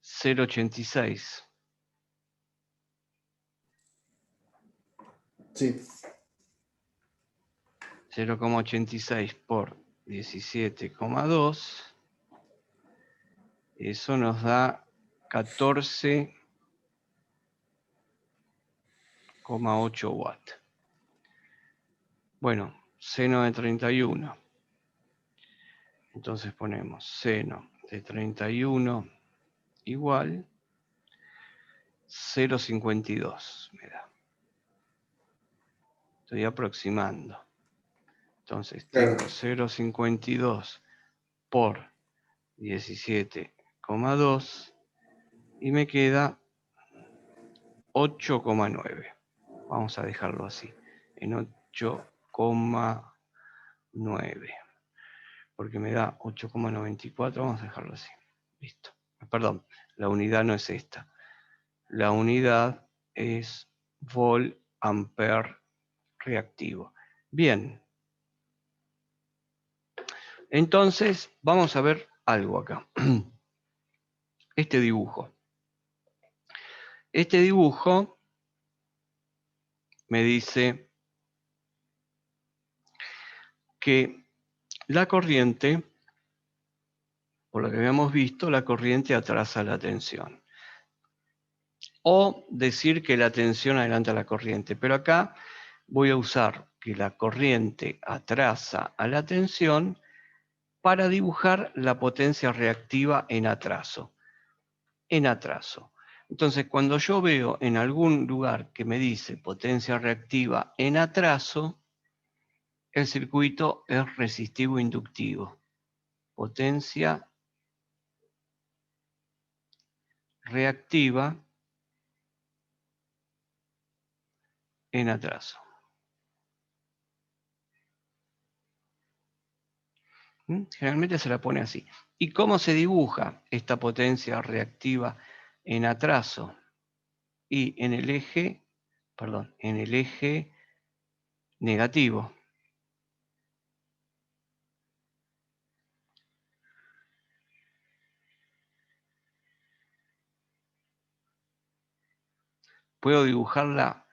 $0,86. Sí. 0,86 por 17,2. Eso nos da 14,8 watts. Bueno, seno de 31. Entonces ponemos seno de 31 igual 0,52 me da. Estoy aproximando. Entonces Claro. tengo 0,52 por 17,2 y me queda 8,9. Vamos a dejarlo así, en 8,9. Porque me da 8,94, vamos a dejarlo así. Listo. Perdón, la unidad no es esta. La unidad es volt-ampere reactivo. Bien. Entonces, vamos a ver algo acá. Este dibujo. Este dibujo me dice que la corriente, por lo que habíamos visto, la corriente atrasa la tensión. O decir que la tensión adelanta la corriente. Pero acá voy a usar que la corriente atrasa a la tensión para dibujar la potencia reactiva en atraso. en atraso. Entonces, cuando yo veo en algún lugar que me dice potencia reactiva en atraso, el circuito es resistivo inductivo. Potencia reactiva en atraso. Generalmente se la pone así. ¿Y cómo se dibuja esta potencia reactiva en atraso? Y en el eje negativo. Puedo dibujarla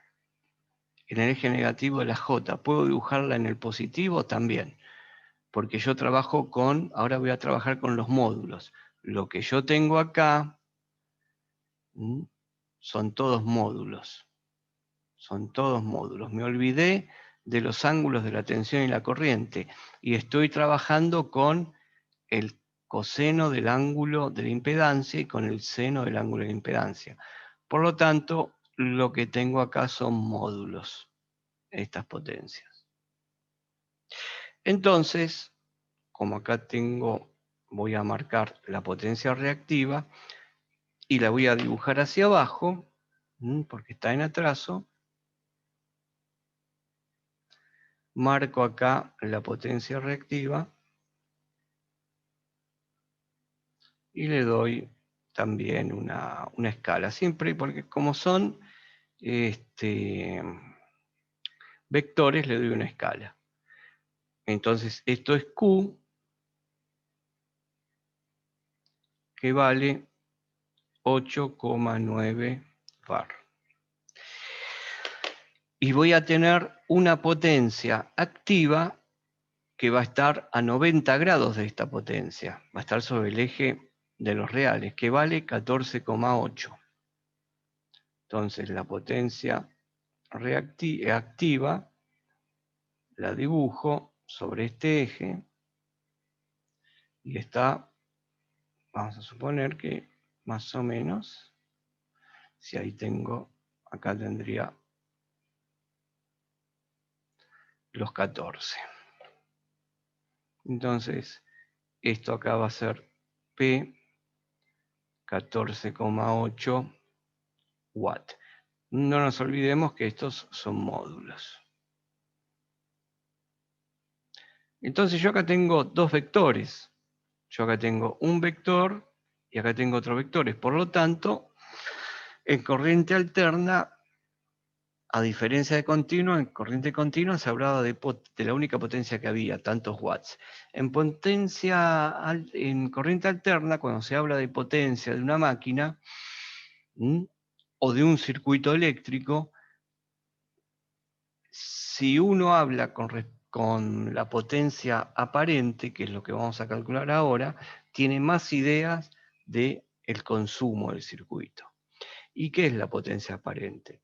en el eje negativo de la J. Puedo dibujarla en el positivo también. Porque yo trabajo ahora voy a trabajar con los módulos. Lo que yo tengo acá son todos módulos. Son todos módulos. Me olvidé de los ángulos de la tensión y la corriente. Y estoy trabajando con el coseno del ángulo de la impedancia y con el seno del ángulo de la impedancia. Por lo tanto, lo que tengo acá son módulos, estas potencias. Entonces, como acá voy a marcar la potencia reactiva y la voy a dibujar hacia abajo, porque está en atraso, marco acá la potencia reactiva y le doy también una escala, siempre porque como son vectores, le doy una escala. Entonces esto es Q, que vale 8,9 bar. Y voy a tener una potencia activa que va a estar a 90 grados de esta potencia. Va a estar sobre el eje de los reales, que vale 14,8. Entonces la potencia activa la dibujo sobre este eje y está, vamos a suponer que más o menos, si ahí acá tendría los 14. Entonces, esto acá va a ser P 14,8 watt. No nos olvidemos que estos son módulos. Entonces yo acá tengo dos vectores. Yo acá tengo un vector y acá tengo otros vectores. Por lo tanto, en corriente alterna, a diferencia de continua, en corriente continua se hablaba de la única potencia que había, tantos watts. En corriente alterna, cuando se habla de potencia de una máquina o de un circuito eléctrico, si uno habla con la potencia aparente, que es lo que vamos a calcular ahora, tiene más ideas del consumo del circuito. ¿Y qué es la potencia aparente?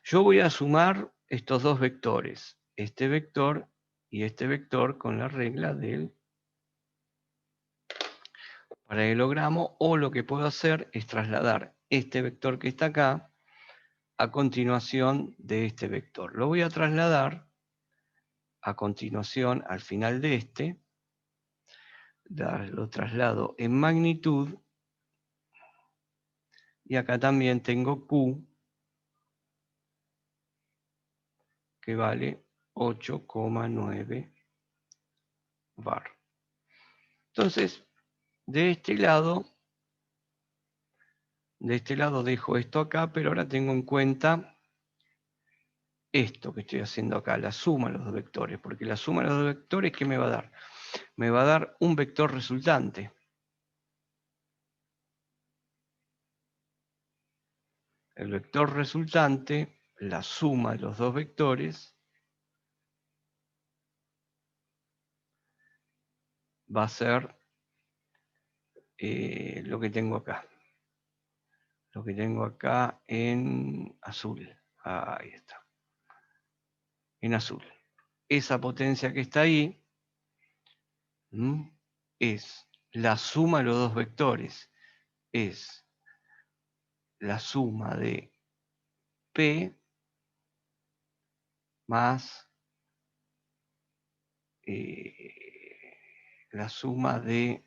Yo voy a sumar estos dos vectores, este vector y este vector, con la regla del paralelogramo, o lo que puedo hacer es trasladar este vector que está acá a continuación de este vector. Lo voy a trasladar a continuación al final de lo traslado en magnitud, y acá también tengo Q, que vale 8,9 bar. Entonces, de este lado dejo esto acá, pero ahora tengo en cuenta esto que estoy haciendo acá, la suma de los dos vectores, porque la suma de los dos vectores, ¿qué me va a dar? Me va a dar un vector resultante. El vector resultante, la suma de los dos vectores, va a ser lo que tengo acá. Lo que tengo acá en azul. Ahí está. En azul. Esa potencia que está ahí es la suma de los dos vectores. Es la suma de P más la suma de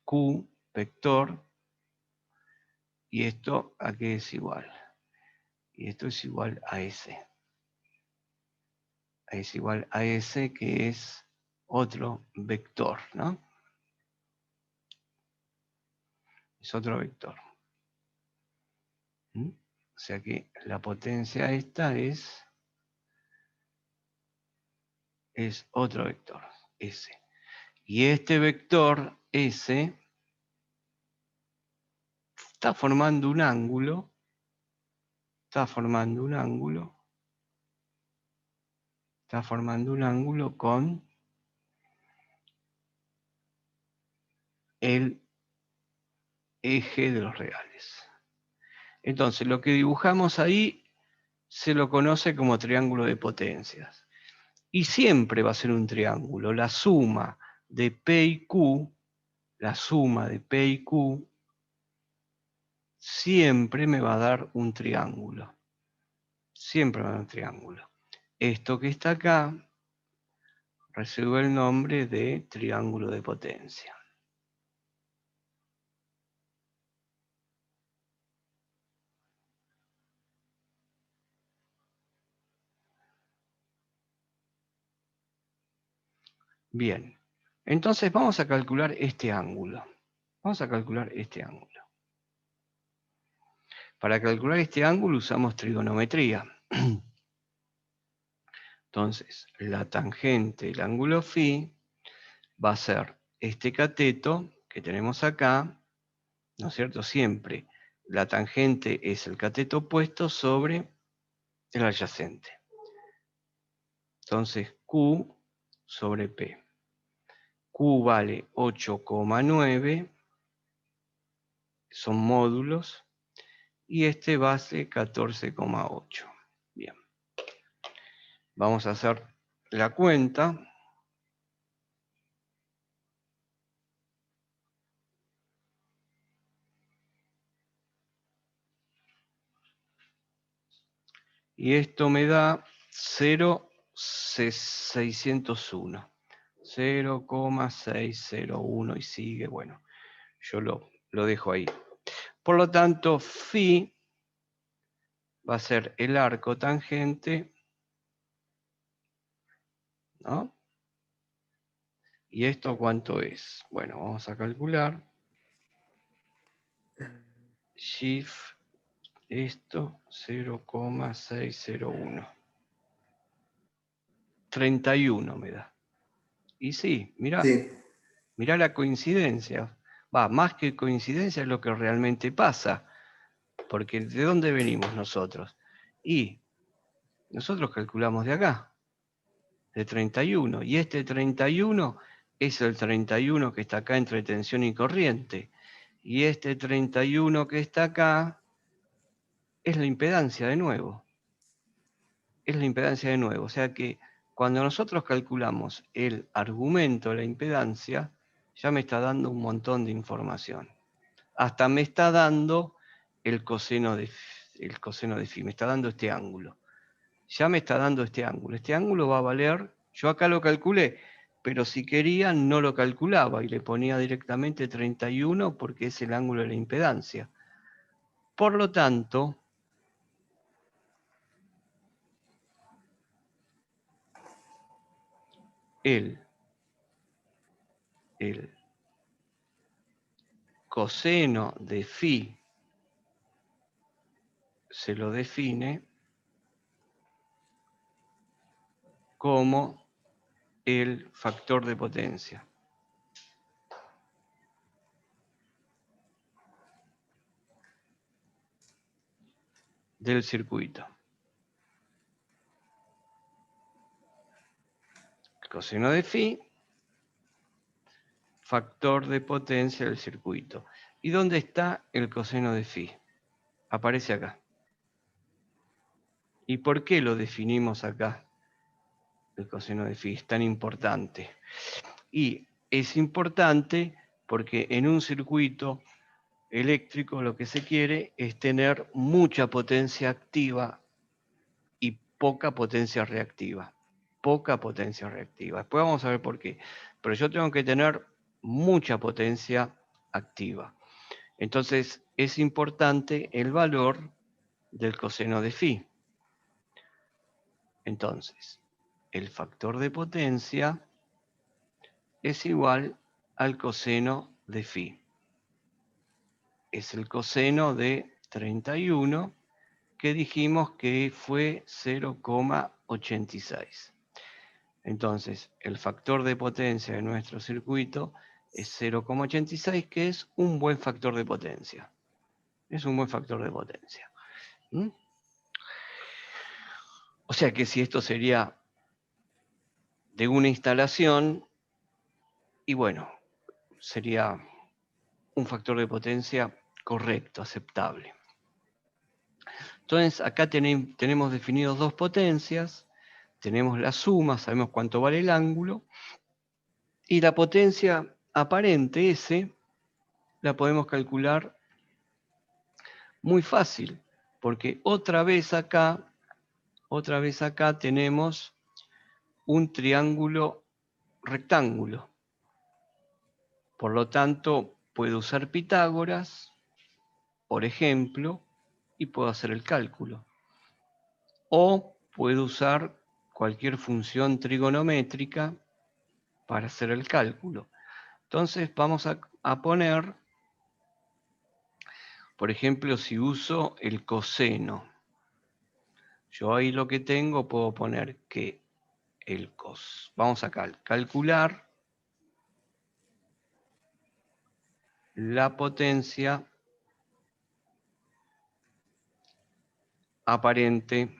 Q vector, y esto a qué es igual. Y esto es igual a S. Es igual a S, que es otro vector, ¿no? Es otro vector. ¿Mm? O sea que la potencia esta es otro vector, S. Y este vector S está formando un ángulo, con el eje de los reales. Entonces, lo que dibujamos ahí se lo conoce como triángulo de potencias. Y siempre va a ser un triángulo. La suma de P y Q, siempre me va a dar un triángulo. Siempre me va a dar un triángulo. Esto que está acá recibe el nombre de triángulo de potencia. Bien, entonces vamos a calcular este ángulo. Para calcular este ángulo usamos trigonometría. Entonces, la tangente del ángulo φ va a ser este cateto que tenemos acá, ¿no es cierto? Siempre la tangente es el cateto opuesto sobre el adyacente. Entonces, Q sobre P. Q vale 8,9, son módulos, y este base 14,8. Bien. Vamos a hacer la cuenta. Y esto me da 0,601. 0,601 y sigue, bueno, yo lo dejo ahí. Por lo tanto, φ va a ser el arco tangente, ¿no? ¿Y esto cuánto es? Bueno, vamos a calcular. Shift, esto, 0,601. 31 me da. Y sí, mirá, Sí. mirá la coincidencia. Va, más que coincidencia es lo que realmente pasa. Porque ¿de dónde venimos nosotros? Y nosotros calculamos de acá, de 31. Y este 31 es el 31 que está acá entre tensión y corriente. Y este 31 que está acá es la impedancia de nuevo. O sea que cuando nosotros calculamos el argumento de la impedancia, ya me está dando un montón de información. Hasta me está dando el coseno de φ, me está dando este ángulo. Ya me está dando este ángulo. Este ángulo va a valer, yo acá lo calculé, pero si quería no lo calculaba y le ponía directamente 31 porque es el ángulo de la impedancia. Por lo tanto, el coseno de φ se lo define como el factor de potencia del circuito. El coseno de φ, factor de potencia del circuito. ¿Y dónde está el coseno de φ? Aparece acá. ¿Y por qué lo definimos acá? El coseno de φ es tan importante. Y es importante porque en un circuito eléctrico lo que se quiere es tener mucha potencia activa y poca potencia reactiva. Poca potencia reactiva. Después vamos a ver por qué. Pero yo tengo que tener mucha potencia activa. Entonces es importante el valor del coseno de phi. Entonces, el factor de potencia es igual al coseno de phi. Es el coseno de 31, que dijimos que fue 0,86. Entonces, el factor de potencia de nuestro circuito es 0,86, que es un buen factor de potencia. Es un buen factor de potencia. ¿Mm? O sea que si esto sería de una instalación, y bueno, sería un factor de potencia correcto, aceptable. Entonces, acá tenemos definidos dos potencias, tenemos la suma, sabemos cuánto vale el ángulo, y la potencia aparente, S, la podemos calcular muy fácil, porque otra vez acá tenemos un triángulo rectángulo. Por lo tanto, puedo usar Pitágoras, por ejemplo, y puedo hacer el cálculo. O puedo usar cualquier función trigonométrica para hacer el cálculo. Entonces vamos a poner, por ejemplo, si uso el coseno. Yo ahí lo que tengo, puedo poner que el cos. Vamos a calcular la potencia aparente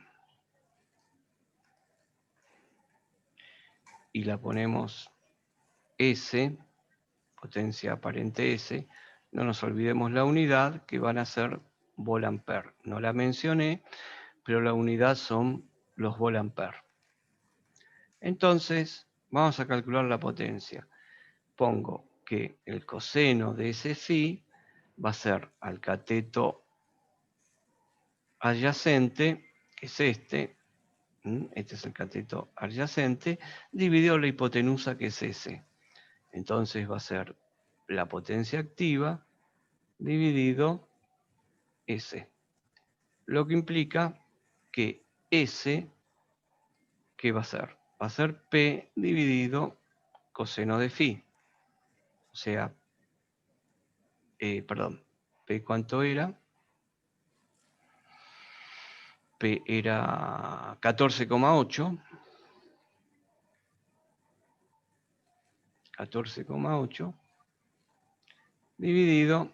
y la ponemos S, potencia aparente S. No nos olvidemos la unidad, que van a ser volt-ampere. No la mencioné, pero la unidad son los volt-ampere. Entonces, vamos a calcular la potencia. Pongo que el coseno de ese phi va a ser al cateto adyacente, que es este es el cateto adyacente, dividido la hipotenusa, que es S. Entonces va a ser la potencia activa dividido S. Lo que implica que S, ¿qué va a ser? Va a ser P dividido coseno de phi. O sea, perdón, P ¿cuánto era? P era 14,8. 14,8 dividido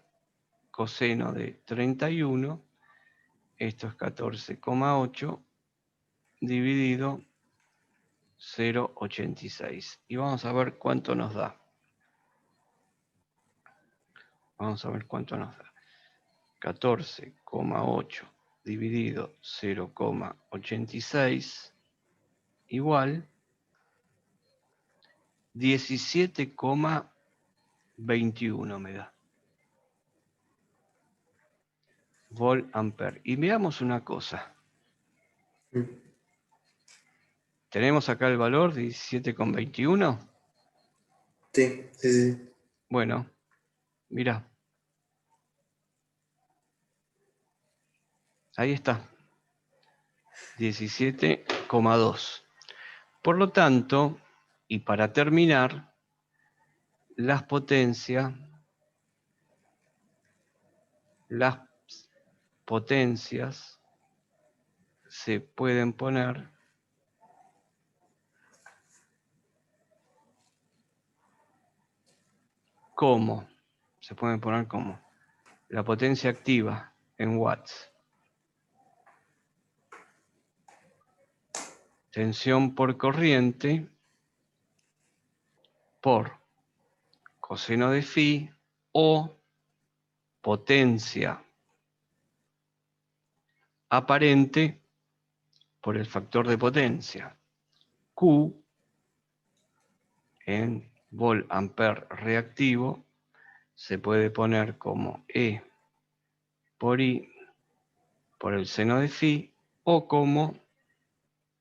coseno de 31, esto es 14,8 dividido 0,86. Y vamos a ver cuánto nos da. Vamos a ver cuánto nos da. 14,8 dividido 0,86 igual 17,21 me da. Volt-ampere. Y veamos una cosa. ¿Tenemos acá el valor de 17,21? Sí, sí, sí. Bueno, mirá. Ahí está. 17,2. Por lo tanto, y para terminar, las potencias se pueden poner como, la potencia activa en watts, tensión por corriente por coseno de phi, o potencia aparente por el factor de potencia, Q, en volt-ampere reactivo, se puede poner como E por I por el seno de phi, o como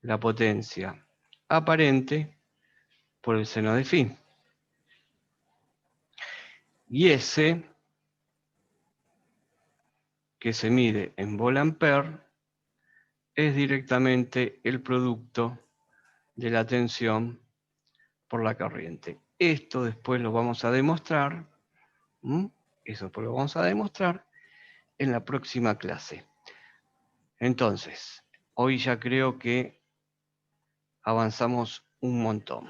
la potencia aparente por el seno de phi. Y S, que se mide en volt-ampere, es directamente el producto de la tensión por la corriente. Esto después lo vamos a demostrar, eso después lo vamos a demostrar en la próxima clase. Entonces, hoy ya creo que avanzamos un montón.